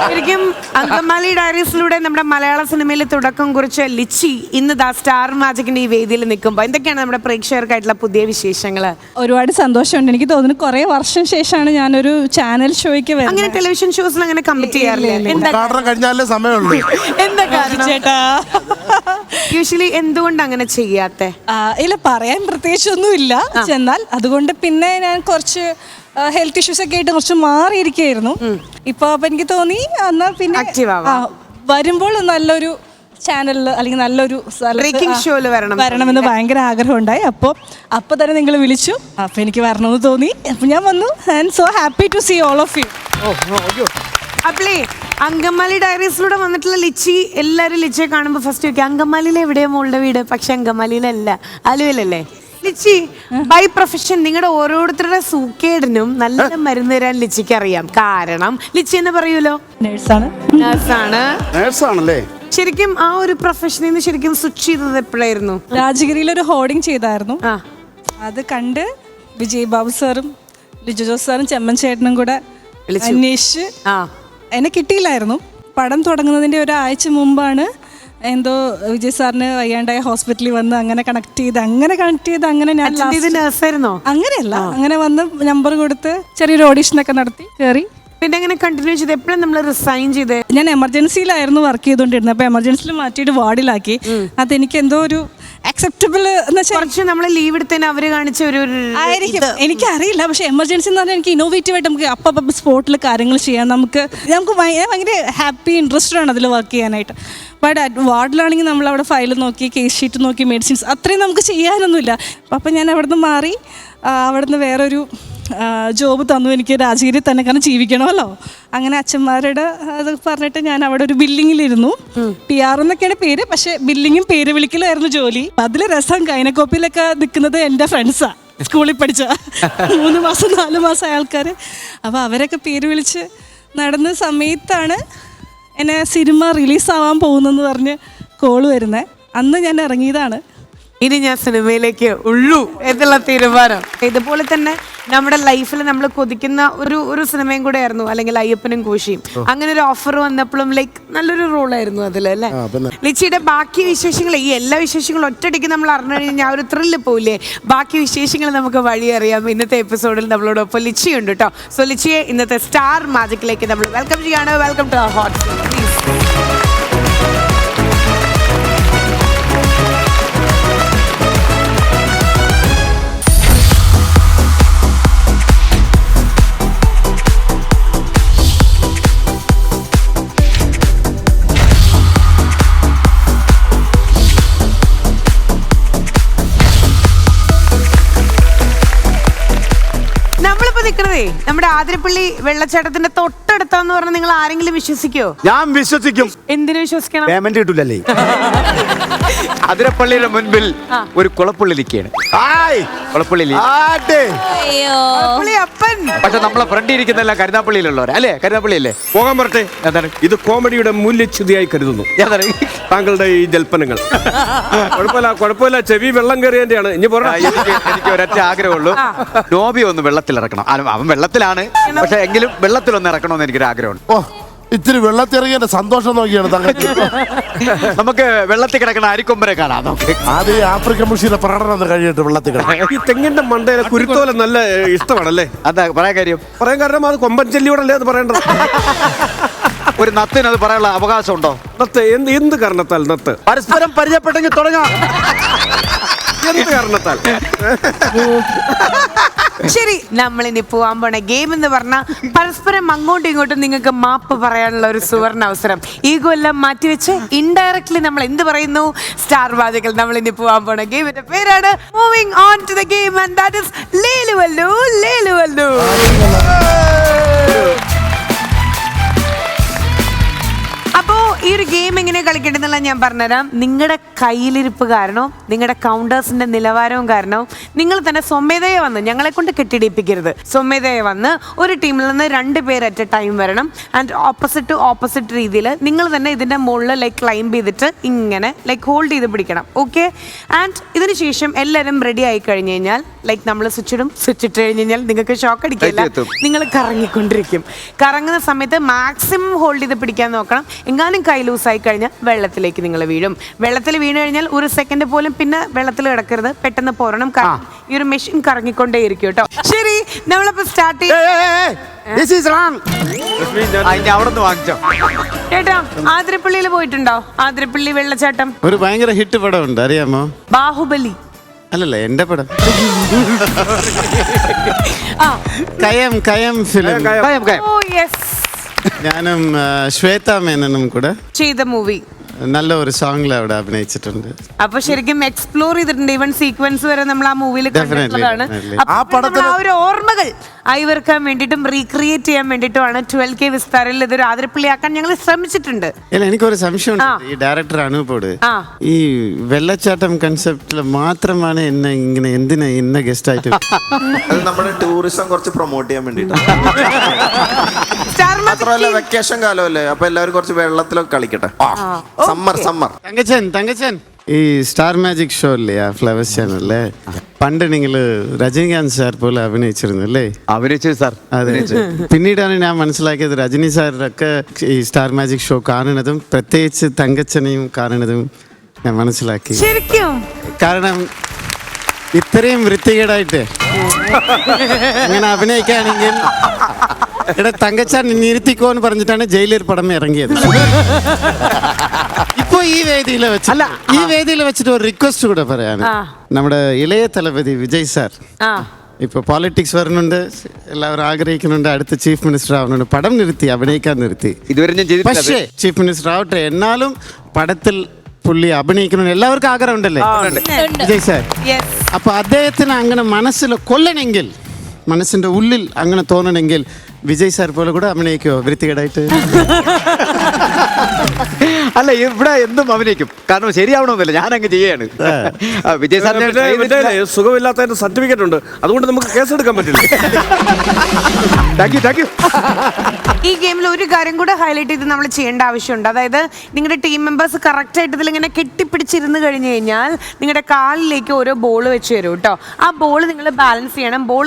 ശരിക്കും അങ്കമാലി ഡയറീസിലൂടെ നമ്മുടെ മലയാള സിനിമയിൽ തുടക്കം കുറിച്ച ലിച്ചി ഇന്ന് ദാ സ്റ്റാർ മാജിക്കിന്റെ ഈ വേദിയിൽ നിൽക്കുമ്പോൾ എന്തൊക്കെയാണ് നമ്മുടെ പ്രേക്ഷകർക്കായിട്ടുള്ള പുതിയ വിശേഷങ്ങള്? ഒരുപാട് സന്തോഷമുണ്ട്. എനിക്ക് തോന്നുന്നു കുറെ വർഷം ശേഷമാണ് ഞാനൊരു ചാനൽ ഷോയ്ക്ക് അങ്ങനെ വരുന്നത്. ടെലിവിഷൻ ഷോസിൽ അങ്ങനെ കമ്മിറ്റ് ചെയ്യാറില്ല. എന്താ ഉദ്ഘാടനം കഴിഞ്ഞാലേ സമയമുള്ളൂ. എന്താ കാരണം? ചേട്ടാ, യൂഷ്വലി എന്തുകൊണ്ട് അങ്ങനെ ചെയ്യാത്തെ? ഇല്ല, പറയാൻ പ്രത്യേകിച്ചൊന്നും ഇല്ല. ചെന്നാൽ അതുകൊണ്ട് പിന്നെ ഞാൻ കുറച്ച് ഹെൽത്ത് ഇഷ്യൂസ് ഒക്കെ ആയിട്ട് കുറച്ച് മാറിയിരിക്കുകയായിരുന്നു. ഇപ്പൊ അപ്പൊ എനിക്ക് തോന്നി എന്നാ പിന്നെ Active ആവാം. വരുമ്പോൾ നല്ലൊരു ചാനലിൽ അല്ലെങ്കിൽ നല്ലൊരു Breaking showല് വരണമെന്ന് ഭയങ്കര ആഗ്രഹം ഉണ്ടായി. അപ്പൊ തന്നെ നിങ്ങൾ വിളിച്ചു, അപ്പൊ എനിക്ക് വരണമെന്ന് തോന്നി. അപ്പൊ ഞാൻ വന്നു. I am so happy to see all of you. അപ്പളേ അങ്കമാലി ഡയറീസിലൂടെ വന്നിട്ടുള്ള ലിച്ചി, എല്ലാരും ലിച്ചിയെ കാണുമ്പോ ഫസ്റ്റ് ചോദിക്കും അങ്കമാലിയിൽ എവിടെയാ മോളുടെ വീട്? പക്ഷെ അങ്കമാലിയിലല്ല, ആലുവയിലല്ലേ. ലിച്ചി, ബൈ പ്രൊഫഷൻ നിങ്ങളുടെ ഓരോരുത്തരുടെ സൂക്കേടിനും നല്ല മരുന്ന് തരാൻ ലിച്ചിക്ക് അറിയാം. കാരണം ലിച്ചി എന്ന് പറയൂലോ, നേഴ്സാണ്. നേഴ്സാണല്ലേ? ശരിക്കും ആ ഒരു പ്രൊഫഷനിൽ നിന്ന് ശരിക്കും സ്വിച്ച് ചെയ്തത് എപ്പോഴായിരുന്നു? രാജഗിരിയിൽ ഒരു ഹോർഡിങ് ചെയ്തായിരുന്നു. ആ, അത് കണ്ട് വിജയ് ബാബു സാറും ലിജു ജോസ് സാറും ചെമ്മൻ ചേട്ടനും കൂടെ അന്വേഷിച്ച് എന്നെ കിട്ടിയില്ലായിരുന്നു. പടം തുടങ്ങുന്നതിൻ്റെ ഒരാഴ്ച മുമ്പാണ് എന്തോ വിജയ് സാറിന് വയ്യാണ്ടായ ഹോസ്പിറ്റലിൽ വന്ന് അങ്ങനെ കണക്ട് ചെയ്ത് അങ്ങനെ ഞാൻ നഴ്സായിരുന്നോ? അങ്ങനെയല്ല, അങ്ങനെ വന്ന് നമ്പർ കൊടുത്ത് ചെറിയൊരു ഓഡീഷനൊക്കെ നടത്തി കയറി. പിന്നെ അങ്ങനെ കണ്ടിന്യൂ ചെയ്ത് എപ്പോഴും നമ്മൾ റിസൈൻ ചെയ്ത്? ഞാൻ എമർജൻസിയിലായിരുന്നു വർക്ക് ചെയ്തുകൊണ്ടിരുന്നത്. അപ്പോൾ എമർജൻസിയിൽ മാറ്റിയിട്ട് വാർഡിലാക്കി. അതെനിക്ക് എന്തോ ഒരു അക്സെപ്റ്റബിൾ എന്ന് വെച്ചാൽ കുറച്ച് നമ്മൾ ലീവ് എടുത്തതിന് അവര് കാണിച്ച ഒരു ആയിരിക്കും, എനിക്കറിയില്ല. പക്ഷെ എമർജൻസി എന്ന് പറഞ്ഞാൽ എനിക്ക് ഇന്നോവേറ്റീവ് ആയിട്ട് നമുക്ക് അപ്പം സ്പോട്ടിൽ കാര്യങ്ങൾ ചെയ്യാൻ നമുക്ക് ഭയങ്കര ഹാപ്പി ഇൻട്രസ്റ്റഡ് ആണ് അതിൽ വർക്ക് ചെയ്യാനായിട്ട്. ബട്ട് വാർഡിലാണെങ്കിൽ നമ്മൾ അവിടെ ഫയൽ നോക്കി, കേസ് ഷീറ്റ് നോക്കി, മെഡിസിൻസ് അത്രയും നമുക്ക് ചെയ്യാനൊന്നുമില്ല. അപ്പം ഞാൻ അവിടെ നിന്ന് മാറി അവിടെ നിന്ന് വേറൊരു ജോബ് തന്നു എനിക്ക് രാജഗിരി തന്നെ, കാരണം ജീവിക്കണമല്ലോ. അങ്ങനെ അച്ഛന്മാരുടെ അത് പറഞ്ഞിട്ട് ഞാൻ അവിടെ ഒരു ബില്ലിങ്ങിലിരുന്നു. PR എന്നൊക്കെയാണ് പേര്, പക്ഷെ ബില്ലിങ്ങും പേര് വിളിക്കലായിരുന്നു ജോലി. അതിൽ രസം ഗൈനക്കോപ്പിയിലൊക്കെ നിൽക്കുന്നത് എൻ്റെ ഫ്രണ്ട്സാണ്, സ്കൂളിൽ പഠിച്ച 3 മാസം 4 മാസം ആൾക്കാർ. അപ്പോൾ അവരൊക്കെ പേര് വിളിച്ച് നടന്ന സമയത്താണ് എന്നെ സിനിമ റിലീസാവാൻ പോകുന്നെന്ന് പറഞ്ഞ് കോള് വരുന്നത്. അന്ന് ഞാൻ ഇറങ്ങിയതാണ്. ഇനി ഞാൻ സിനിമയിലേക്ക് ഉള്ളൂ എന്നുള്ള തീരുമാനം. ഇതുപോലെ തന്നെ നമ്മുടെ ലൈഫിൽ നമ്മൾ കൊതിക്കുന്ന ഒരു സിനിമയും കൂടെ ആയിരുന്നു, അല്ലെങ്കിൽ അയ്യപ്പനും കോശിയും. അങ്ങനെ ഒരു ഓഫർ വന്നപ്പോഴും ലൈക്ക് നല്ലൊരു റോളായിരുന്നു അതിൽ അല്ലേ. ലിച്ചിയുടെ ബാക്കി വിശേഷങ്ങൾ, ഈ എല്ലാ വിശേഷങ്ങളും ഒറ്റയടിക്ക് നമ്മൾ അറിഞ്ഞു കഴിഞ്ഞാൽ ഒരു ത്രില്ല് പോയില്ലേ. ബാക്കി വിശേഷങ്ങൾ നമുക്ക് വഴി അറിയാം. ഇന്നത്തെ എപ്പിസോഡിൽ നമ്മളോടൊപ്പം ലിച്ചി ഉണ്ട് കേട്ടോ. സോ ലിച്ചിയെ ഇന്നത്തെ സ്റ്റാർ മാജിക്കിലേക്ക് നമ്മൾ വെൽക്കം ചെയ്യാണ്. Welcome to our hot place. നിൽക്കണതേ നമ്മുടെ ആതിരപ്പള്ളി വെള്ളച്ചാട്ടത്തിന്റെ തൊട്ട് തൊട്ടടുത്താന്ന് പറഞ്ഞാൽ നിങ്ങൾ ആരെങ്കിലും വിശ്വസിക്കോ? ഞാൻ വിശ്വസിക്കും. എന്തിനു വിശ്വസിക്കണം? പേയ്മെന്റ് കിട്ടൂലല്ലേ? അതിരപ്പള്ളിയുടെ മുൻപിൽ ഒരു കുളപ്പുള്ളി നിൽക്കുകയാണ്. കുളപ്പുള്ളി അയ്യോ പുള്ളി അപ്പൻ. പക്ഷെ നമ്മളെ ഫ്രണ്ട് ഇരിക്കുന്നല്ല കരുനാപ്പള്ളിയിലുള്ളവരെ അല്ലേ? കരുനാപ്പള്ളിയല്ലേ? പോകാൻ പറട്ടെ. എന്താണ് ഇത് കോമഡിയുടെ മൂല്യച്യുതിയായി കരുതുന്നു എന്താണ് താങ്കളുടെ ഈ ജൽപ്പനങ്ങൾ. കുഴപ്പമില്ല, ചെവി വെള്ളം കയറിയതിന്റെയാണ്. ഇനി എനിക്ക് ഒരൊറ്റ ആഗ്രഹമുള്ളൂ, നോബി ഒന്ന് വെള്ളത്തിലിറക്കണം. അവൻ വെള്ളത്തിലാണ്, പക്ഷെ എങ്കിലും വെള്ളത്തിലൊന്ന് ഇറക്കണമെന്ന് എനിക്കൊരു ആഗ്രഹമുണ്ട്. ഓ, ഇത്തിരി വെള്ളത്തിറങ്ങിയ സന്തോഷം നോക്കിയാണ് തങ്ങൾക്ക്. നമുക്ക് വെള്ളത്തിൽ കിടക്കണ അരിക്കൊമ്പരെ കാണാം. നമുക്ക് ആദ്യം ഈ ആഫ്രിക്കൻ മുഷീനെ പ്രകടനം കഴിയിട്ട് വെള്ളത്തിൽ കിടക്കും. ഈ തെങ്ങിന്റെ മണ്ടയിലെ കുരുത്തോല നല്ല ഇഷ്ടമാണല്ലേ? അതാ പറയാൻ കാര്യം. പറയാൻ കാരണം അത് കൊമ്പൻ ചെല്ലിയോടല്ലേ അത് പറയേണ്ടത്. ഒരു നത്തിന് അത് പറയാനുള്ള അവകാശമുണ്ടോ? നത്ത് എന്ത് കാരണത്താൽ നത്ത്? പരസ്പരം പരിചയപ്പെട്ടെങ്കിൽ തുടങ്ങാം. എന്ത് കാരണത്താൽ? ശരി, നമ്മളിനി പോവാൻ പോണ ഗെയിം എന്ന് പറഞ്ഞാൽ പരസ്പരം അങ്ങോട്ടും ഇങ്ങോട്ടും നിങ്ങൾക്ക് മാപ്പ് പറയാനുള്ള ഒരു സുവർണ അവസരം. ഈഗോ എല്ലാം മാറ്റിവെച്ച് ഇൻഡയറക്ട്ലി നമ്മൾ എന്ത് പറയുന്നു? സ്റ്റാർ വാചകൾ. നമ്മൾ ഇനി പോവാൻ പോണ ഗെയിമിന്റെ പേരാണ് moving on to the game and that is ലേലുവല്ലു ലേലുവല്ലു. അപ്പോ ഈ ഒരു ഗെയിം എങ്ങനെ കളിക്കേണ്ടതെന്നുള്ള ഞാൻ പറഞ്ഞുതരാം. നിങ്ങളുടെ കയ്യിലിരിപ്പ് കാരണവും നിങ്ങളുടെ കൗണ്ടേഴ്സിന്റെ നിലവാരവും കാരണവും നിങ്ങൾ തന്നെ സ്വമേധയെ വന്ന്, ഞങ്ങളെ കൊണ്ട് കെട്ടിടിപ്പിക്കരുത്, സ്വമേധയെ വന്ന് ഒരു ടീമിൽ നിന്ന് 2 പേര് അറ്റ് എ ടൈം വരണം. ആൻഡ് ഓപ്പോസിറ്റ് രീതിയിൽ നിങ്ങൾ തന്നെ ഇതിന്റെ മുകളിൽ ലൈക്ക് ക്ലൈംബ് ചെയ്തിട്ട് ഇങ്ങനെ ലൈക്ക് ഹോൾഡ് ചെയ്ത് പിടിക്കണം. ഓക്കെ? ആൻഡ് ഇതിന് ശേഷം എല്ലാവരും റെഡി ആയി കഴിഞ്ഞ് കഴിഞ്ഞാൽ ലൈക്ക് നമ്മൾ സ്വിച്ച് ഇട്ട് കഴിഞ്ഞ് കഴിഞ്ഞാൽ നിങ്ങൾക്ക് ഷോക്ക് അടിക്കില്ല, നിങ്ങൾ കറങ്ങിക്കൊണ്ടിരിക്കും. കറങ്ങുന്ന സമയത്ത് മാക്സിമം ഹോൾഡ് ചെയ്ത് പിടിക്കാൻ നോക്കണം. എങ്ങാനും കൈ ലൂസായി കഴിഞ്ഞാൽ വെള്ളത്തിലേക്ക് നിങ്ങൾ വീഴും. വെള്ളത്തിൽ വീണ് കഴിഞ്ഞാൽ ഒരു സെക്കൻഡ് പോലും പിന്നെ വെള്ളത്തിൽ കിടക്കരുത്, പെട്ടെന്ന് പോരണം. ഈ ഒരു മെഷീൻ കറങ്ങിക്കൊണ്ടേ ഇരിക്കും കേട്ടോ. ശരി, നമ്മളിപ്പോ സ്റ്റാർട്ട് ചെയ്യും. അവിടെ നിന്ന് വാങ്ങിച്ചോ ചേട്ടാ, ആതിരപ്പള്ളിയിൽ പോയിട്ടുണ്ടോ? ആതിരപ്പള്ളി വെള്ളച്ചാട്ടം ഒരു ഭയങ്കര ഹിറ്റ് പടം ഉണ്ട്, അറിയാമോ? ബാഹുബലി. അല്ലല്ല, എന്റെ പടം ആ, കയം ഫിലിം. ഓ യെസ്, ഞാനും ശ്വേത മേനനും കൂടെ ചെയ്ത മൂവി. നല്ല ഒരു സോങ്ങിൽ അവിടെ അഭിനയിച്ചിട്ടുണ്ട്. അപ്പൊ ശരിക്കും എക്സ്പ്ലോർ ചെയ്തിട്ടുണ്ട്. ഈവൻ സീക്വൻസ് വരെ നമ്മൾ ആ മൂവിയിൽ കണ്ടിട്ടുള്ളതാണ്. definitely. ആ പടത്തിൽ ആ ഒരു ഓർമ്മകൾ അയവർക്കാൻ വേണ്ടിയിട്ടും റീക്രിയേറ്റ് ചെയ്യാൻ വേണ്ടിയിട്ടുമാണ് 12K വിസ്താരയിൽ ഇതൊരു ആതിരപ്പള്ളിയാക്കാൻ ഞങ്ങൾ ശ്രമിച്ചിട്ടുണ്ട്. ഇല്ല, എനിക്കൊരു സംശയമുണ്ട്. ഈ ഡയറക്ടർ അനൂപോട് ഈ വെള്ളച്ചാട്ടം കൺസെപ്റ്റിൽ മാത്രമാണ് എന്നെ ഇങ്ങനെ എന്തിനാ ഇന്ന ഗസ്റ്റ് ആയിട്ട് നമ്മുടെ ടൂറിസം കുറച്ച് പ്രൊമോട്ട് ചെയ്യാൻ വേണ്ടിട്ട്. മാത്രമല്ല വെക്കേഷൻ കാലമല്ലേ, അപ്പൊ എല്ലാവരും കുറച്ച് വെള്ളത്തിലൊക്കെ കളിക്കട്ടെ. സമ്മർ തങ്കച്ചൻ ഈ സ്റ്റാർ മാജിക് ഷോ അല്ലേ, ആ ഫ്ലവേഴ്സ് ചാനലിലെ പണ്ട് നിങ്ങൾ രജനികാന്ത് സാർ പോലെ അഭിനയിച്ചിരുന്നു അല്ലേ? അഭിനയിച്ചു സാർ. അതെ, പിന്നീടാണ് ഞാൻ മനസ്സിലാക്കിയത് രജനി സാറിനൊക്കെ ഈ സ്റ്റാർ മാജിക് ഷോ കാണുന്നതും പ്രത്യേകിച്ച് തങ്കച്ചനെയും കാണുന്നതും ഞാൻ മനസ്സിലാക്കി. ശരിക്കും കാരണം ഇത്രയും വൃത്തികേടായിട്ട് അങ്ങനെ അഭിനയിക്കുകയാണെങ്കിൽ ഇവിടെ തങ്കച്ചാൻ നിർത്തിക്കോ എന്ന് പറഞ്ഞിട്ടാണ് ജയിലർ പടം ഇറങ്ങിയത്. ഇപ്പൊ ഈ വേദിയിൽ വെച്ചിട്ട് ഒരു റിക്വസ്റ്റ് കൂടെ പറയാണ്. നമ്മുടെ ഇളയ തലപതി വിജയ് സാർ ഇപ്പൊ പോളിറ്റിക്സ് വരുന്നുണ്ട്, എല്ലാവരും ആഗ്രഹിക്കുന്നുണ്ട് അടുത്ത ചീഫ് മിനിസ്റ്റർ ആവുന്നുണ്ട്. പടം നിർത്തി, അഭിനയിക്കാൻ നിർത്തി. ഇതുവരെ ഞാൻ ചെയ്തിട്ടില്ല. പക്ഷേ ചീഫ് മിനിസ്റ്റർ ആവട്ടെ, എന്നാലും പടത്തിൽ പുള്ളി അഭിനയിക്കണം എല്ലാവർക്കും ആഗ്രഹം ഉണ്ടല്ലേ വിജയ് സാർ? അപ്പൊ അദ്ദേഹത്തിന് അങ്ങനെ മനസ്സിൽ കൊല്ലണമെങ്കിൽ, മനസ്സിന്റെ ഉള്ളിൽ അങ്ങനെ തോന്നണമെങ്കിൽ വിജയ് സാർ പോലെ കൂടെ അഭിനയിക്കോ വൃത്തികേടായിട്ട്? അല്ല, ഇവിടെ എന്തും അഭിനയിക്കും, കാരണം ശരിയാവണമെന്നില്ല, ഞാൻ അങ്ങ് ചെയ്യാണ്. വിജയ് സാറിന് സുഖമില്ലാത്തതിന്റെ സർട്ടിഫിക്കറ്റ് ഉണ്ട്, അതുകൊണ്ട് നമുക്ക് കേസെടുക്കാൻ പറ്റില്ല. Thank you. ഈ ഗെയിമിൽ ഒരു കാര്യം കൂടെ ഹൈലൈറ്റ് ചെയ്ത് നമ്മൾ ചെയ്യേണ്ട ആവശ്യമുണ്ട്. അതായത് നിങ്ങളുടെ ടീം മെമ്പേഴ്സ് കറക്റ്റ് ആയിട്ട് ഇതിൽ ഇങ്ങനെ കെട്ടിപ്പിടിച്ചിരുന്ന് കഴിഞ്ഞ് കഴിഞ്ഞാൽ നിങ്ങളുടെ കാലിലേക്ക് ഓരോ ബോൾ വെച്ച് തരും കേട്ടോ. ആ ബോൾ നിങ്ങൾ ബാലൻസ് ചെയ്യണം. ബോൾ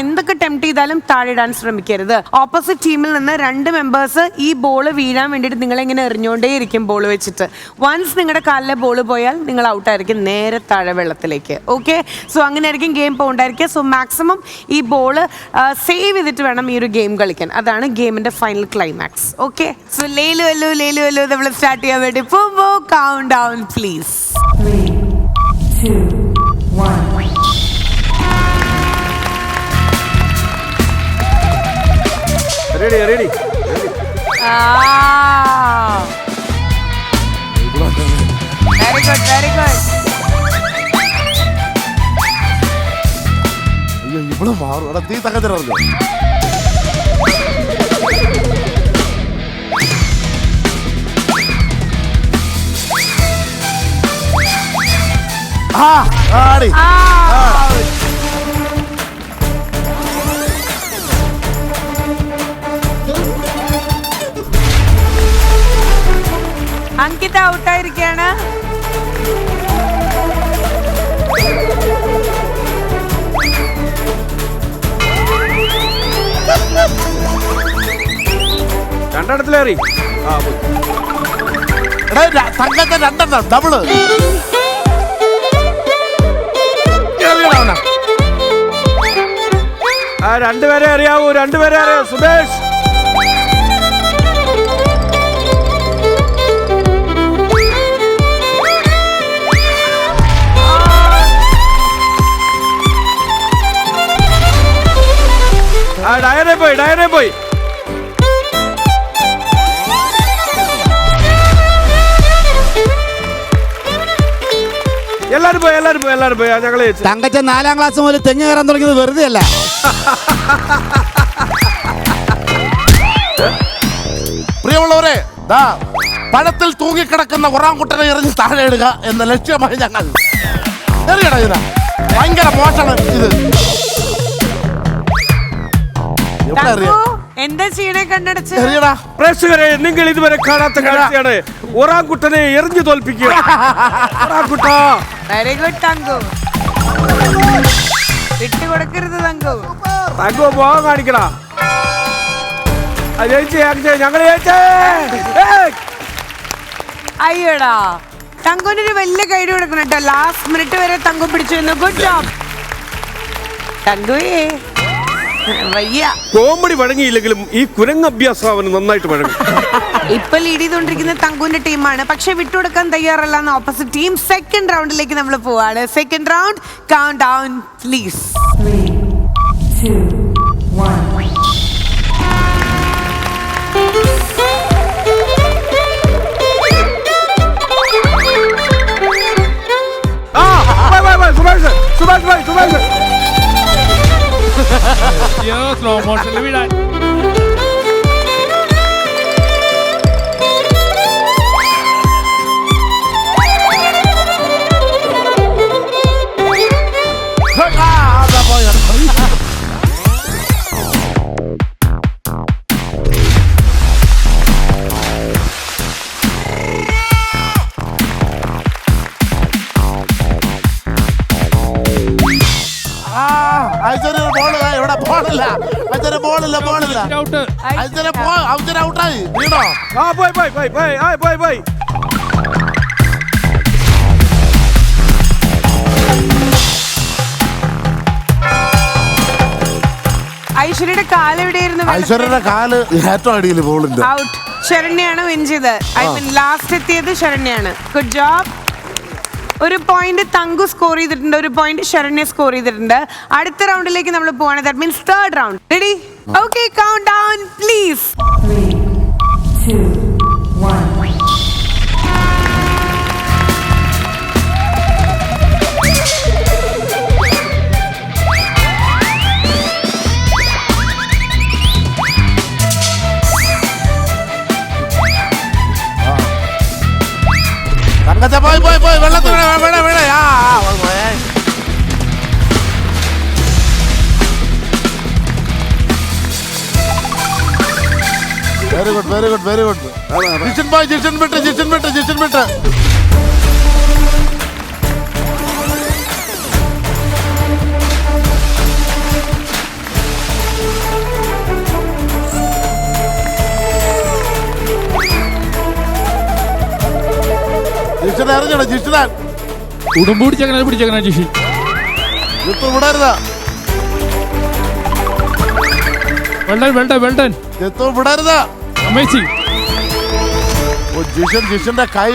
എന്തൊക്കെ ടെംപ്റ്റ് ചെയ്താലും താഴെ ഇടാൻ ശ്രമിക്കരുത്. ഓപ്പോസിറ്റ് ടീമിൽ നിന്ന് 2 മെമ്പേഴ്സ് ഈ ബോൾ വീഴാൻ വേണ്ടിയിട്ട് നിങ്ങളിങ്ങനെ എറിഞ്ഞുകൊണ്ടേയിരിക്കും ബോൾ വെച്ചിട്ട്. വൺസ് നിങ്ങളുടെ കാലിലെ ബോൾ പോയാൽ നിങ്ങൾ ഔട്ടായിരിക്കും, നേരെ താഴെ വെള്ളത്തിലേക്ക്. ഓക്കെ, സോ അങ്ങനെ ആയിരിക്കും ഗെയിം പോകണ്ടായിരിക്കുക. സോ മാക്സിമം ഈ ബോൾ സേവ് ചെയ്തിട്ട് വേണം ഈ ഒരു ഗെയിം കളിക്കാൻ. അതാണ് ഗെയിമിന്റെ ഫൈനൽ ക്ലൈമാക്സ്. ഓക്കെ, സോ ലേലു നമ്മൾ സ്റ്റാർട്ട് ചെയ്യാൻ വേണ്ടി പോകുമ്പോൾ count down please. 3, 2, 1. Ready very good. ഇവിടെ മാറും. തീ തകർന്നു ആടി. അങ്കിത ഔട്ടായിരിക്കാണ്. രണ്ടിടത്തിലേറി. എടാ, തങ്കത്തെ രണ്ടെണ്ണം ഡബിള്. ആ രണ്ടുപേരെ അറിയാവൂ, രണ്ടുപേരെ അറിയാവൂ. സുബേഷ് ഡയറെ പോയി, ഡയറെ പോയി. എല്ലാരും പോയി, എല്ലാരും പോയി, എല്ലാരും പോയി. ഞങ്ങള് തങ്കച്ച 4ാം ക്ലാസ് മുതൽ തെങ്ങ് കയറാൻ തുടങ്ങിയത് വെറുതെ അല്ല. പ്രിയമുള്ളവരെ, ദാ പഴത്തിൽ തൂങ്ങിക്കിടക്കുന്ന ഒറാങ്കുട്ടനെ എറിഞ്ഞ് താഴെ ഇടുക എന്ന ലക്ഷ്യമായി ഞങ്ങൾ എറിയട. ഇതാ ഭയങ്കര മോശമാണ് ഇത്. എവിടെ എറിയ? എന്താ ചെയ്യണേ? കണ്ണടച്ച് എറിയടാ. പ്രേക്ഷകരെ, നിങ്ങൾ ഇതുവരെ കാണാത്ത കാഴ്ചയാണ്. ഒറാങ്കുട്ടനെ എറിഞ്ഞു തോൽപ്പിക്കുക. ഒറാങ്കുട്ട. Very good Thanku. വിട്ടുകൊടുക്കരുത് തങ്കു. തങ്കു പോകാൻ കാണിക്കടാ. ഞങ്ങള് ജയിച്ചേ. അയ്യോടാ, തങ്കുവിനൊരു വലിയ കൈഡി കൊടുക്കണം കേട്ടോ. ലാസ്റ്റ് മിനിറ്റ് വരെ തങ്കു പിടിച്ചിരുന്നു. ഗുഡ് ജോബ് തങ്കുവേ. വയ്യ. കോമഡി വഴങ്ങിയില്ലെങ്കിലും ഈ കുരങ്ങഭ്യാസം അവന് നന്നായിട്ട് വഴങ്ങും. ഇപ്പൊ ലീഡ് ചെയ്തുകൊണ്ടിരിക്കുന്ന തങ്കുവിന്റെ ടീമാണ്, പക്ഷെ വിട്ടുകൊടുക്കാൻ തയ്യാറല്ല എന്ന ഓപ്പോസിറ്റ് ടീം. സെക്കൻഡ് റൗണ്ടിലേക്ക് നമ്മൾ പോവാണ്. Second round, count down please. 3, 2, 1. Subesh, Subesh bhai, Subesh. Slow മോഷനിൽ വീഴാൻ. ഔട്ടായി. വീണോ? പോയി പോയി പോയി പോയി പോയി പോയി. ഐശ്വര്യയുടെ കാല് എവിടെയായിരുന്നു? ഐശ്വര്യയുടെ കാല് ഏറ്റവും അടിയിൽ ബോളിന്റെ. ഔട്ട്. ശരണ്യാണ് വിൻ ചെയ്തത്. ഐ മീൻ ലാസ്റ്റ് എത്തിയത് ശരണ്യാണ്. Good job. ഒരു പോയിന്റ് തങ്കു സ്കോർ ചെയ്തിട്ടുണ്ട്, ഒരു പോയിന്റ് ശരണ്യ സ്കോർ ചെയ്തിട്ടുണ്ട്. അടുത്ത റൗണ്ടിലേക്ക് നമ്മൾ പോവാണ്. That means third round. Ready? Okay, count down please. 3, 2, 1. തങ്കച്ച പോയി പോയി പോയി. വെള്ളത്തിൽ വീണ വീണ. Very good, very good, very good. Jishan പോയി, ജിഷൻ വിട്ട്, ജിഷൻ വിട്ട്, ജിഷൻ വിട്ട്. ജിഷൻ ഇറങ്ങണം, ജിഷനാൻ. ഉടുമ്പ് പിടിച്ചേക്കണ ജിഷി. ജിത്തു വിടരുത്. വെൽഡൻ. ജിത്തു വിടരുത്. അമേസിംഗ്. ഓ, ജിഷന്റെ കൈ.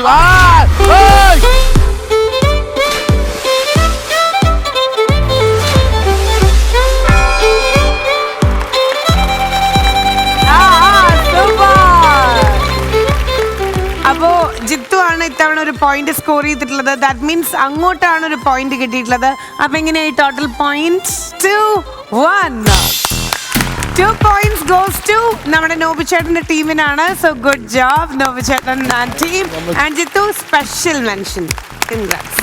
അപ്പോ ജിത്തു ആണ് ഇത്തവണ ഒരു പോയിന്റ് സ്കോർ ചെയ്തിട്ടുള്ളത്. ദാറ്റ് മീൻസ് അങ്ങോട്ടാണ് ഒരു പോയിന്റ് കിട്ടിയിട്ടുള്ളത്. അപ്പൊ എങ്ങനെയായി total point? 2-1. 2 points goes to നമ്മുടെ നോബി ചേട്ടന്റെ ടീമിനാണ്. സോ ഗുഡ് ജോബ് നോബി ചേട്ടൻ and team. And Jithu, special mention. Congrats.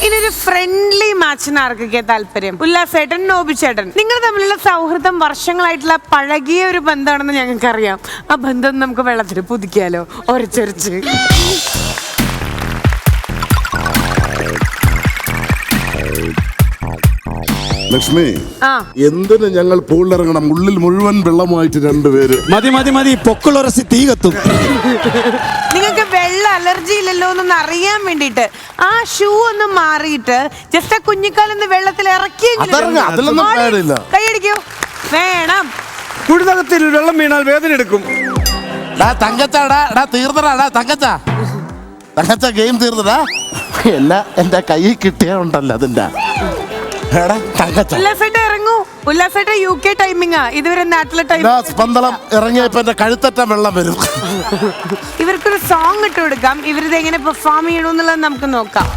ഇനൊരു ഫ്രണ്ട്ലി മാച്ചിന് ആർക്കൊക്കെ താല്പര്യം? ഉല്ലാസേട്ടൻ, നോബി ചേട്ടൻ, നിങ്ങൾ തമ്മിലുള്ള സൗഹൃദം വർഷങ്ങളായിട്ടുള്ള പഴകിയ ഒരു ബന്ധമാണെന്ന് ഞങ്ങൾക്ക് അറിയാം. ആ ബന്ധം നമുക്ക് വെള്ളത്തിൽ പുതുക്കിയാലോ? ഒരച്ചൊരച്ച്. ലക്ഷ്മി, ആ എന്തിന് ഞങ്ങൾ പൂളിലിറങ്ങണം? ഉള്ളിൽ മുഴുവൻ വെള്ളമായിട്ട് രണ്ടുപേര്. മതി മതി മതി, പൊക്കിളുറച്ച് തീ കത്തും. നിങ്ങൾക്ക് വെള്ള അലർജി ഇല്ലല്ലോ എന്നൊന്ന് അറിയാൻ വേണ്ടിട്ട് ആ ഷൂ ഒന്ന് മാറിയിട്ട് ജസ്റ്റ് ആ കുഞ്ഞിക്കാലൊന്ന് വെള്ളത്തിൽ അതറിഞ്ഞ, അതിലൊന്നും പേടില്ല. കൈയടിക്കോ വേണം. കുഴിനകത്തിൽ വെള്ളം വീണാൽ വേദന എടുക്കും. തങ്കച്ചാടാ തീർന്നടാ തങ്കച്ച ഗെയിം തീർന്നടാ. എല്ലാം എന്റെ കയ്യിൽ കിട്ടിയ ഉണ്ടല്ലോ അതിന്റെ. ഉല്ലാസേട്ട ഇറങ്ങൂ. ഉല്ലാസേട്ട UK ടൈമിംഗാ, ഇതുവരെ നാട്ടിലെ ടൈം. സ്പന്ദനം ഇറങ്ങിയപ്പോ എന്റെ കഴുത്തറ്റ വെള്ളം വരും. ഇവർക്കൊരു സോങ് ഇട്ട് കൊടുക്കാം. ഇവരിത് എങ്ങനെ പെർഫോം ചെയ്യണമെന്നുള്ളത് നമുക്ക് നോക്കാം.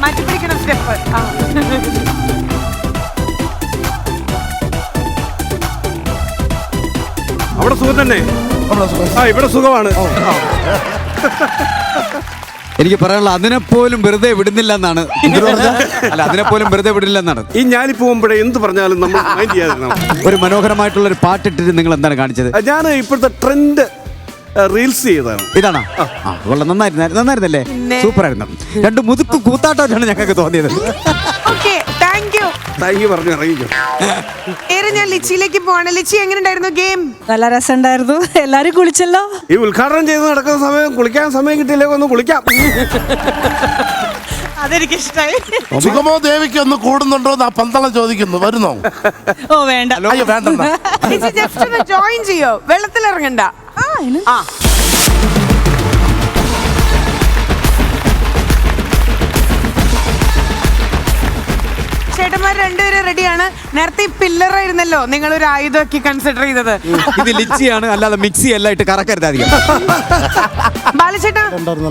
മാറ്റിപ്പിടിക്കണം സ്റ്റെപ്പ്. അവിടെ സുഖം തന്നെ. ഇവിടെ സുഖമാണ്. എനിക്ക് പറയാനുള്ള അതിനെപ്പോലും വെറുതെ വിടുന്നില്ല എന്നാണ്. അല്ല, അതിനെപ്പോലും വെറുതെ വിടില്ല എന്നാണ്. ഈ ഞാലി പോകുമ്പോഴേ എന്ത് പറഞ്ഞാലും നമ്മൾ മൈൻഡ് ചെയ്യാതിരുന്നു. ഒരു മനോഹരമായിട്ടുള്ള ഒരു പാട്ടിട്ടിട്ട് നിങ്ങൾ എന്താണ് കാണിച്ചത്? ഞാൻ ഇപ്പോഴത്തെ ട്രെൻഡ് റീൽസ് ചെയ്തതാണ്. ഇതാണോ? നന്നായിരുന്നല്ലേ? സൂപ്പർ ആയിരുന്നു. രണ്ട് മുതുക്ക് കൂത്താട്ടമാണ് ഞങ്ങൾക്ക് തോന്നിയത്. താങ്ക് യു പറഞ്ഞു ഇറങ്ങിക്കോ. ഞാൻ ലിച്ചിയിലേക്ക് പോവാണ്. ലിച്ചി എങ്ങനെ ഉണ്ടായിരുന്നു ഗെയിം? നല്ല രസമുണ്ടായിരുന്നു. എല്ലാരും കുളിച്ചല്ലോ. ഈ ഉദ്ഘാടനം ചെയ്ത് നടക്കുന്ന സമയം കുളിക്കാൻ സമയം കിട്ടിയില്ലെങ്കിൽ ഒന്ന് കുളിക്കാം. അതെനിക്ക് ഇഷ്ടമായി. സുഗമോ ദേവിക്ക് ഒന്ന് കൂടുന്നുണ്ടോ എന്ന് ആ പന്തളം ചോദിക്കുന്നു. വരുന്നോ? ഓ വേണ്ട. അയ്യോ വേണ്ട. ജസ്റ്റ് ഒന്ന് ജോയിൻ ചെയ്യോ, വെള്ളത്തിൽ ഇറങ്ങണ്ട. ആ ചേട്ടന്മാർ രണ്ടുപേരും റെഡിയാണ്. നേരത്തെ പില്ലർ ആയിരുന്നല്ലോ നിങ്ങൾ ഒരു ആയുധമാക്കി കൺസിഡർ ചെയ്തത്. ഇത് ലിച്ചിയാണ്, അല്ലാതെ മിക്സി എല്ലാം ഇട്ട് കറക്കരുത് അധികം. ബാലചേട്ടാ,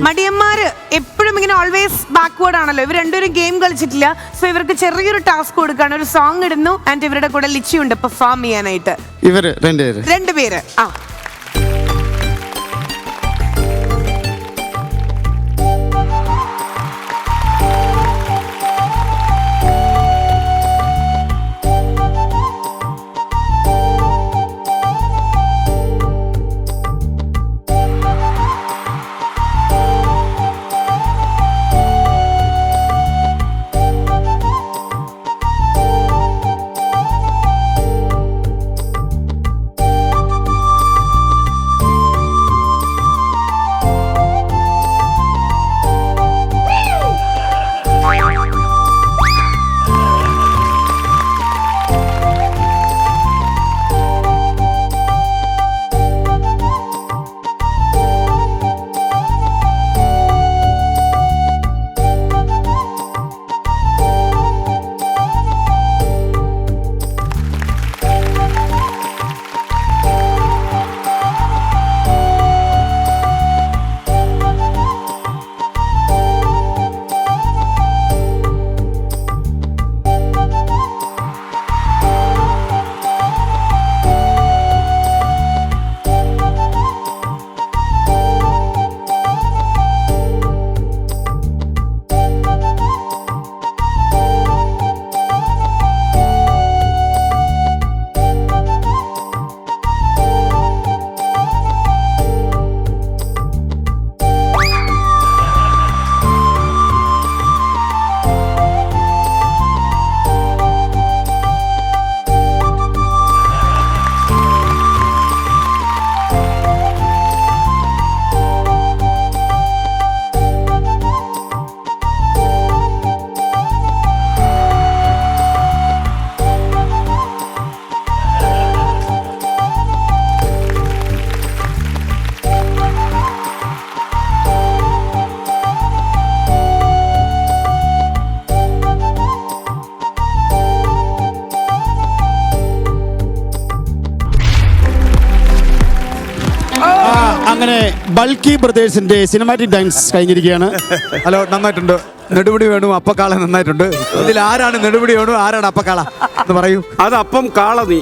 മടിയന്മാര് എപ്പോഴും ഇങ്ങനെ ഓൾവേസ് ബാക്ക്വേർഡ് ആണല്ലോ. ഇവർ രണ്ടുപേരും ഗെയിം കളിച്ചിട്ടില്ല. സോ ഇവർക്ക് ചെറിയൊരു ടാസ്ക് കൊടുക്കാണ്. ഒരു സോങ് ഇടുന്നു ആൻഡ് ഇവരുടെ കൂടെ ലിച്ചി ഉണ്ട് പെർഫോം ചെയ്യാനായിട്ട്. ഇവര് രണ്ടുപേര്. ആ അങ്ങനെ ബൾക്കി ബ്രദേഴ്സിന്റെ സിനിമാറ്റിക് ഡാൻസ് കഴിഞ്ഞിരിക്കുകയാണ്. ഹലോ, നന്നായിട്ടുണ്ട്. നെടുപടി വേണു അപ്പക്കാള നന്നായിട്ടുണ്ട്. ഇതിൽ ആരാണ് നെടുപടി വേണു, ആരാണ് അപ്പക്കാള എന്ന് പറയൂ. അത് അപ്പം കാള നീ.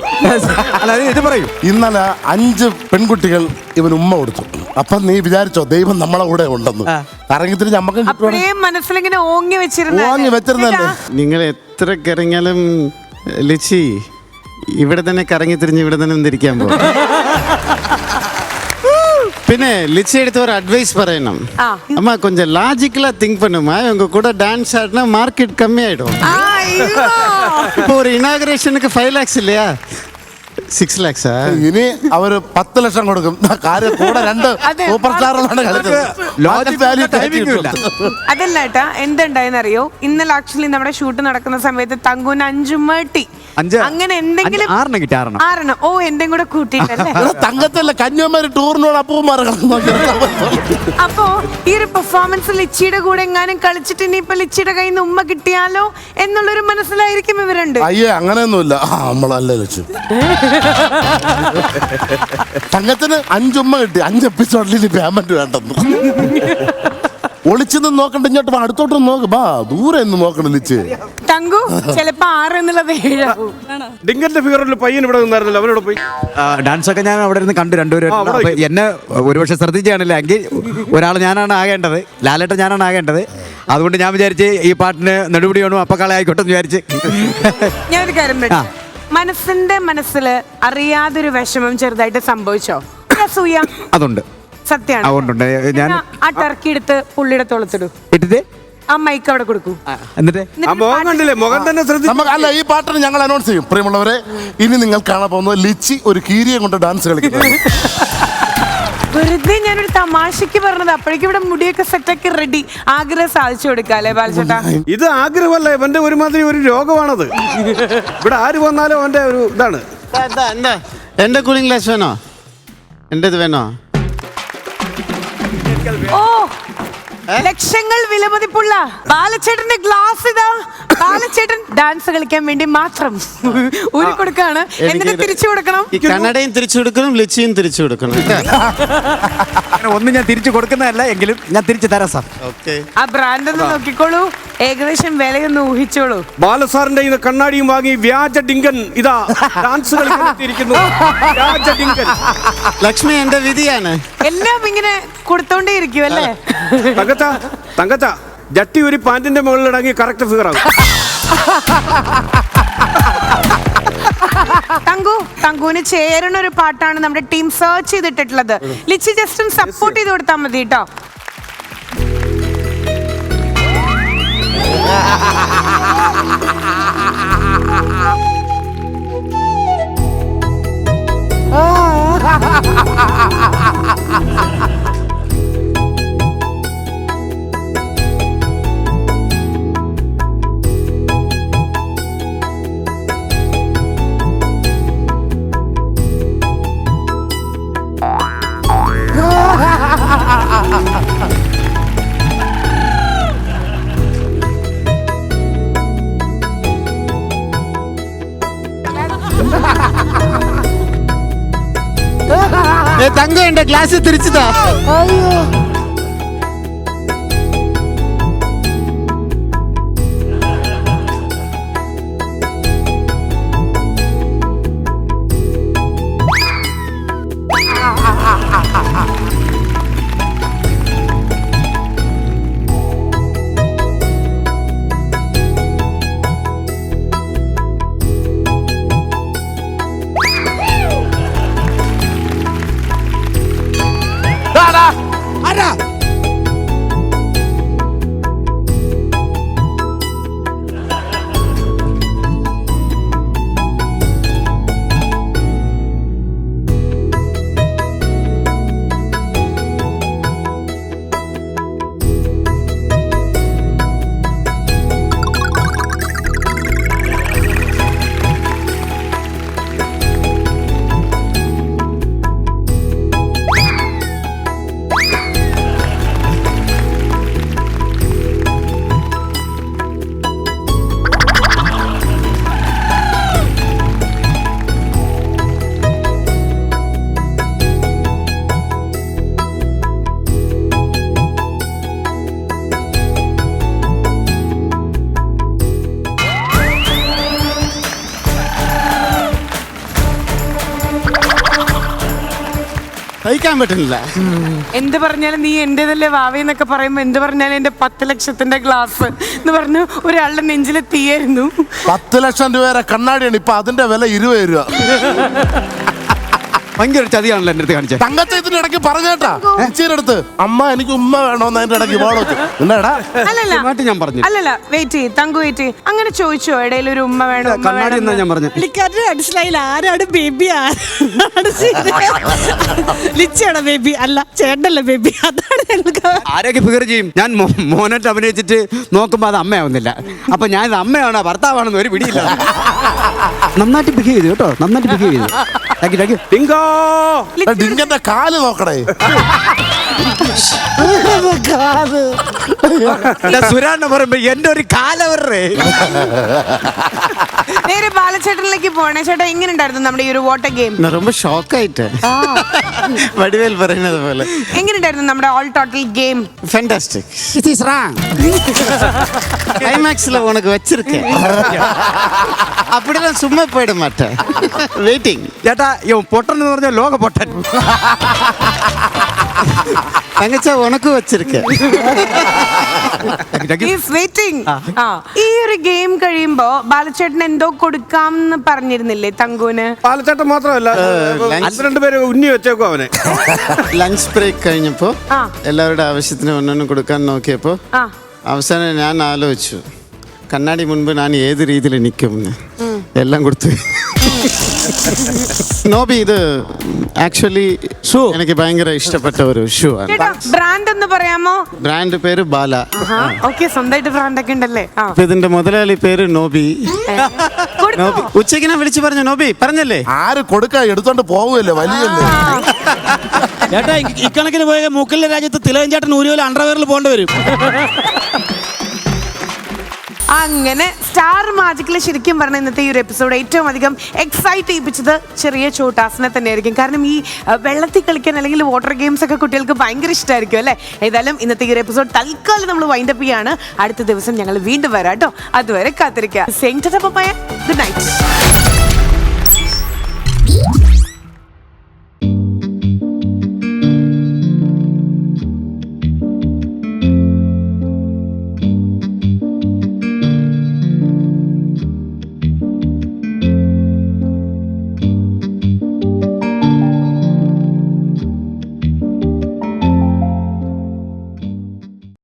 അല്ല, ഇത് പറയൂ. ഇന്നലെ 5 പെൺകുട്ടികൾ ഇവന് ഉമ്മ കൊടുത്തു. അപ്പം നീ വിചാരിച്ചോ ദൈവം നമ്മളെ കൂടെ ഉണ്ടെന്ന്? കറങ്ങിത്തിരിച്ച് നമുക്ക് അപ്പഴേ മനസ്സിലിങ്ങനെ ഓങ്ങി വെച്ചിരുന്നല്ലേ. നിങ്ങൾ എത്ര കറങ്ങിയാലും ലിച്ചി ഇവിടെ തന്നെ കറങ്ങി തിരിഞ്ഞ് ഇവിടെ തന്നെ നിന്നിരിക്കാൻ പോകും. പിന്നെ லிச்சி எடுத்து ஒரு அட்வைஸ் പറയണം. அம்மா கொஞ்சம் லாஜிக்கலா திங்க் பண்ணுமா, உங்க கூட டான்ஸ் ஆடினா மார்க்கெட் கம்மி ஆயிடும். இப்போ ஒரு இனாகரேஷனுக்கு 5 lakhs இல்லையா, 6 lakhs. ഇനി അവര് 10 ലക്ഷം കൊടുക്കും. കാര്യം കൂടെ 2 സൂപ്പർ സ്റ്റാറുകളാണ് കളിക്കുന്നത്. അതല്ല ഏട്ടാ, എന്തുണ്ടായെന്നറിയോ, ഇന്നലെ ആക്ച്വലി നമ്മുടെ ഷൂട്ട് നടക്കുന്ന സമയത്ത് തങ്കൂന് 5 മട്ടി അങ്ങനെ എന്തെങ്കിലും 6 ഓ എന്തെങ്കിലും കൂടെ കൂട്ടിട്ടല്ലേ. തങ്കത്തല്ല, കന്യാകുമാരി ടൂറിനോട് അപ്പൂമാർ. അപ്പോ ഈ ഒരു പെർഫോമൻസ് ലിച്ചിയുടെ കൂടെ എങ്ങാനും കളിച്ചിട്ട് ഇനിയിപ്പൊ ലിച്ചിയുടെ കയ്യിൽ നിന്ന് ഉമ്മ കിട്ടിയാലോ എന്നുള്ളൊരു മനസ്സിലായിരിക്കും ഇവരുണ്ട്. അയ്യേ, അങ്ങനെയൊന്നുമില്ല. നമ്മളല്ലേ ലിച്ചു. തങ്കത്തിന് 5 ഉമ്മ കിട്ടി, 5 എപ്പിസോഡിൽ പേയ്മെന്റ് വേണ്ടെന്ന്. ഒളിച്ചു നിന്ന് നോക്കണ്ട, ഇങ്ങോട്ട് അടുത്തോട്ട് നോക്ക്. ബാ, ദൂരെ നിന്ന് നോക്കണം ലിച്ച്. തങ്കു ചിലപ്പോ 6 എന്നുള്ളത് 7 ആവും. ഡിങ്കന്റെ ഫിഗറിൽ പയ്യൻ ഇവിടെ നിന്നായിരുന്നല്ലോ, അവരോട് പോയി ഡാൻസ് ഒക്കെ ഞാൻ അവിടെ ഇരുന്ന് കണ്ടു. രണ്ടുപേരും എന്നെ ഒരുപക്ഷെ ശ്രദ്ധിച്ചാണില്ല എങ്കിൽ ഒരാൾ ഞാനാണ് ആകേണ്ടത്, ലാലേട്ടൻ ഞാനാണ് ആകേണ്ടത്. അതുകൊണ്ട് ഞാൻ വിചാരിച്ച് ഈ പാട്ടിന് നെടുപടി വേണു അപ്പക്കാളെ ആയിക്കോട്ടെ എന്ന് വിചാരിച്ച്. ഞാനൊരു കാര്യം മനസ്സിൽ അറിയാതൊരു വിഷമം ചെറുതായിട്ട് സംഭവിച്ചോ? അസൂയ അതുണ്ട്, സത്യമാണ്. അതുകൊണ്ട് ഞാൻ ആ ടർക്കി എടുത്ത് പുള്ളിയുടെ തോളത്തിടും, ഇട്ടിട്ട് ആ മൈക്ക് അവിടെ കൊടുക്കൂ. എന്നിട്ട് മുഖം കണ്ടില്ലേ, മുഖം തന്നെ ശ്രദ്ധിച്ചു. അല്ല, ഈ പാട്ടിന് ഞങ്ങൾ അനൗൺസ് ചെയ്യും. പ്രിയമുള്ളവരെ, ഇനി നിങ്ങൾ കാണാൻ പോകുന്നത് ലിച്ചി ഒരു കീരിയെ കൊണ്ട് ഡാൻസ് കളിക്കുന്നത്. വെറുതെ ഞാനൊരു തമാശക്ക് പറഞ്ഞത്. അപ്പോഴേക്കും ഇവിടെ മുടിയൊക്കെ സെറ്റാക്കി റെഡി. ആഗ്രഹം സാധിച്ചു കൊടുക്കാല്ലേ ബാലചേട്ടാ? ഇത് ആഗ്രഹമല്ല, ഇവന്റെ ഒരുമാതിരി ഒരു രോഗമാണത്. ഇവിടെ ആര് വന്നാലും അവന്റെ ഒരു ഇതാണ്. എന്റെ കൂളിംഗ് ഗ്ലാസ് വേണോ? എന്റേത് വേണോ? ഓ, ലക്ഷങ്ങൾ വിലമതിപ്പുള്ള ബാലചേട്ടന്റെ ഗ്ലാസ് ഇതാ. ബാലചേട്ടൻ ഡാൻസ് കളിക്കാൻ വേണ്ടി മാത്രം ഊരി കൊടുക്കാണ്. എന്നിട്ട് തിരിച്ചു കൊടുക്കണം. കന്നഡയും തിരിച്ചു കൊടുക്കണം, ലിച്ചിയും തിരിച്ചു കൊടുക്കണം. ഒന്നും ഞാൻ തിരിച്ചു കൊടുക്കുന്നതല്ല, എങ്കിലും ഞാൻ തിരിച്ചു തരാം സാർ. ആ ബ്രാൻഡ് ഒന്ന് നോക്കിക്കോളൂ, ഏകദേശം വിലയൊന്ന് ഊഹിച്ചോളൂ. ബാലസാറിന്റെ ഇത് കണ്ണാടിയും വാങ്ങി വ്യാജ ഡിങ്കൻ ഇതാ ഡാൻസ് കളിക്കുന്നു. വ്യാജ ഡിങ്കൻ. ലക്ഷ്മി എന്റെ വിധിയാണ്. എല്ലാം ഇങ്ങനെ കൊടുത്തോണ്ടേ ഇരിക്കും അല്ലേ? തങ്കച്ച ജട്ടി ഒരു പാന്റിന്റെ മുകളിൽ ഇടങ്ങി കറക്റ്റ് ഫിഗർ ആകും. തങ്കുവിന് ചേരണ ഒരു പാട്ടാണ് നമ്മുടെ ടീം സെർച്ച് ചെയ്തിട്ടുള്ളത്. ലിച്ചി ജസ്റ്റ് ഒന്ന് സപ്പോർട്ട് ചെയ്ത് കൊടുത്താൽ മതി കേട്ടോ. തങ്കം എന്റെ ഗ്ലാസ് തിരിച്ചതാ. സഹിക്കാൻ പറ്റുന്നില്ല. എന്ത് പറഞ്ഞാലും നീ എന്റേതല്ലേ വാവയെന്നൊക്കെ പറയുമ്പോ എന്ത് പറഞ്ഞാലും എന്റെ 10 ലക്ഷത്തിന്റെ ഗ്ലാസ് എന്ന് പറഞ്ഞു ഒരാളുടെ നെഞ്ചിലെ തീയായിരുന്നു. 10 ലക്ഷം രൂപ കണ്ണാടിയാണ്, ഇപ്പൊ അതിന്റെ വില 20 രൂപ. ഭയങ്കര ചതിയാണല്ലോ എന്റെ അടുത്ത് കാണിച്ചത്. തങ്കച്ച ഇതിന്റെ ഇടയ്ക്ക് പറഞ്ഞേട്ടാ അടുത്ത് അമ്മ എനിക്ക് ഉമ്മ വേണോന്ന് അതിന്റെ ഇടയ്ക്ക് എന്താടാ? ഞാൻ പറഞ്ഞു. അല്ലല്ല വെയിറ്റ് ചെയ്യ് തങ്കു, വെയിറ്റ് ചെയ്യ്. അങ്ങനെ ചോദിച്ചോ ഇടയിൽ ഒരു ഉമ്മ വേണോ കണ്ണാടി എന്നാ ഞാൻ പറഞ്ഞു. പുള്ളിക്കാരന് മനസ്സിലായില്ല ആരാണ് ബേബി, ലിച്ചയാണോ ബേബി? അല്ല ചേട്ടനല്ല ബേബി. അതാണ് ഞങ്ങൾക്ക് ആരൊക്കെ ഫിഗർ ചെയ്യും. ഞാൻ മോനായിട്ട് അഭിനയിച്ചിട്ട് നോക്കുമ്പോ അത് അമ്മയാവുന്നില്ല. അപ്പൊ ഞാൻ ഇത് അമ്മയാണോ ഭർത്താവാണെന്ന് ഒരു പിടിയില്ല. നന്നായിട്ട് ബിഹേവ് ചെയ്തു കേട്ടോ, നന്നായിട്ട് ബിഹേവ് ചെയ്തു. ഡിങ്കന്റെ കാല് നോക്കണേ. സുരാന്ന് പറയുമ്പോ എന്റെ ഒരു കാലവറേ. നേരെ ബാലചേട്ടനിലേക്ക് പോണേ. ചേട്ടാ എങ്ങനെ ഉണ്ടായിരുന്നു നമ്മുടെ ഈ ഒരു വാട്ടർ ഗെയിം? ரொம்ப ഷോക്കായിട്ട് വടിവേൽ പറയുന്നത് പോലെ. എങ്ങനെ ഉണ്ടായിരുന്നു നമ്മുടെ all total game? Fantastic. It is rank. ക്ലൈമാക്ஸ்ல உனக்கு வச்சிருக்கேன். அப்படியே சும்மா போய்ட மாட்டேன். வெயிட்டிங். ചേട്ടാ പൊട്ടൻ എന്ന് പറഞ്ഞ ലോക പൊട്ടൻ. തങ്കച്ച ഉനക്ക് വച്ചിരിക്കേ. ഈ ഒരു ഗെയിം കഴിയുമ്പോ ബാലചേട്ടൻ എന്തോ കൊടുക്കാം എന്ന് പറഞ്ഞിരുന്നില്ലേ തങ്കുന്? ബാലചേട്ടൻ മാത്രമല്ല രണ്ടുപേരെ ഉന്നി വെച്ചേക്കോ അവനെ. ലഞ്ച് ബ്രേക്ക് കഴിഞ്ഞപ്പോ എല്ലാവരുടെ ആവശ്യത്തിന് ഒന്നൊന്നും കൊടുക്കാൻ നോക്കിയപ്പോ അവസാനം ഞാൻ ആലോചിച്ചു കണ്ണാടി മുൻപ് ഞാൻ ഏത് രീതിയിൽ നിൽക്കുമെന്ന്. എല്ലാം കൊടുത്തു. നോബി ഇത് ആക്ച്വലി ഷൂ എനിക്ക് ഭയങ്കര ഇഷ്ടപ്പെട്ട ഒരു ഷൂ ആണ്. ബ്രാൻഡ് എന്ന് പറയാമോ? ബ്രാൻഡ് പേര് ബാല. ഓക്കെ, സ്വന്തമായിട്ട് ബ്രാൻഡ് ഒക്കെ ഉണ്ടല്ലേ? ഇതിന്റെ മുതലാളി പേര് നോബി. നോബി ഉച്ചയ്ക്ക് ഞാൻ വിളിച്ചു പറഞ്ഞു നോബി പറഞ്ഞല്ലേ. ആര് കൊടുക്കാ എടുത്തോണ്ട് പോവുകയല്ലേ, വലിയല്ലേ. ചേട്ടാ ഇക്കണക്കിന് പോയ മൂക്കലിന്റെ രാജ്യത്ത് തിലകൻ ചേട്ടൻ ഊരുപോലെ അണ്ടർവെയറിൽ പോകേണ്ടി വരും. അങ്ങനെ സ്റ്റാർ മാജിക്കിൽ ശരിക്കും പറഞ്ഞ ഇന്നത്തെ ഈ ഒരു എപ്പിസോഡ് ഏറ്റവും അധികം എക്സൈറ്റ് ചെയ്യിപ്പിച്ചത് ചെറിയ ചോട്ടാസിനെ തന്നെയായിരിക്കും. കാരണം ഈ വെള്ളത്തിൽ കളിക്കാൻ അല്ലെങ്കിൽ വാട്ടർ ഗെയിംസ് ഒക്കെ കുട്ടികൾക്ക് ഭയങ്കര ഇഷ്ടമായിരിക്കും അല്ലേ? ഏതായാലും ഇന്നത്തെ ഈ ഒരു എപ്പിസോഡ് തൽക്കാലം നമ്മൾ വൈൻഡപ്പ് ചെയ്യാണ്. അടുത്ത ദിവസം ഞങ്ങൾ വീണ്ടും വരാം കേട്ടോ. അതുവരെ കാത്തിരിക്കുക. Good night.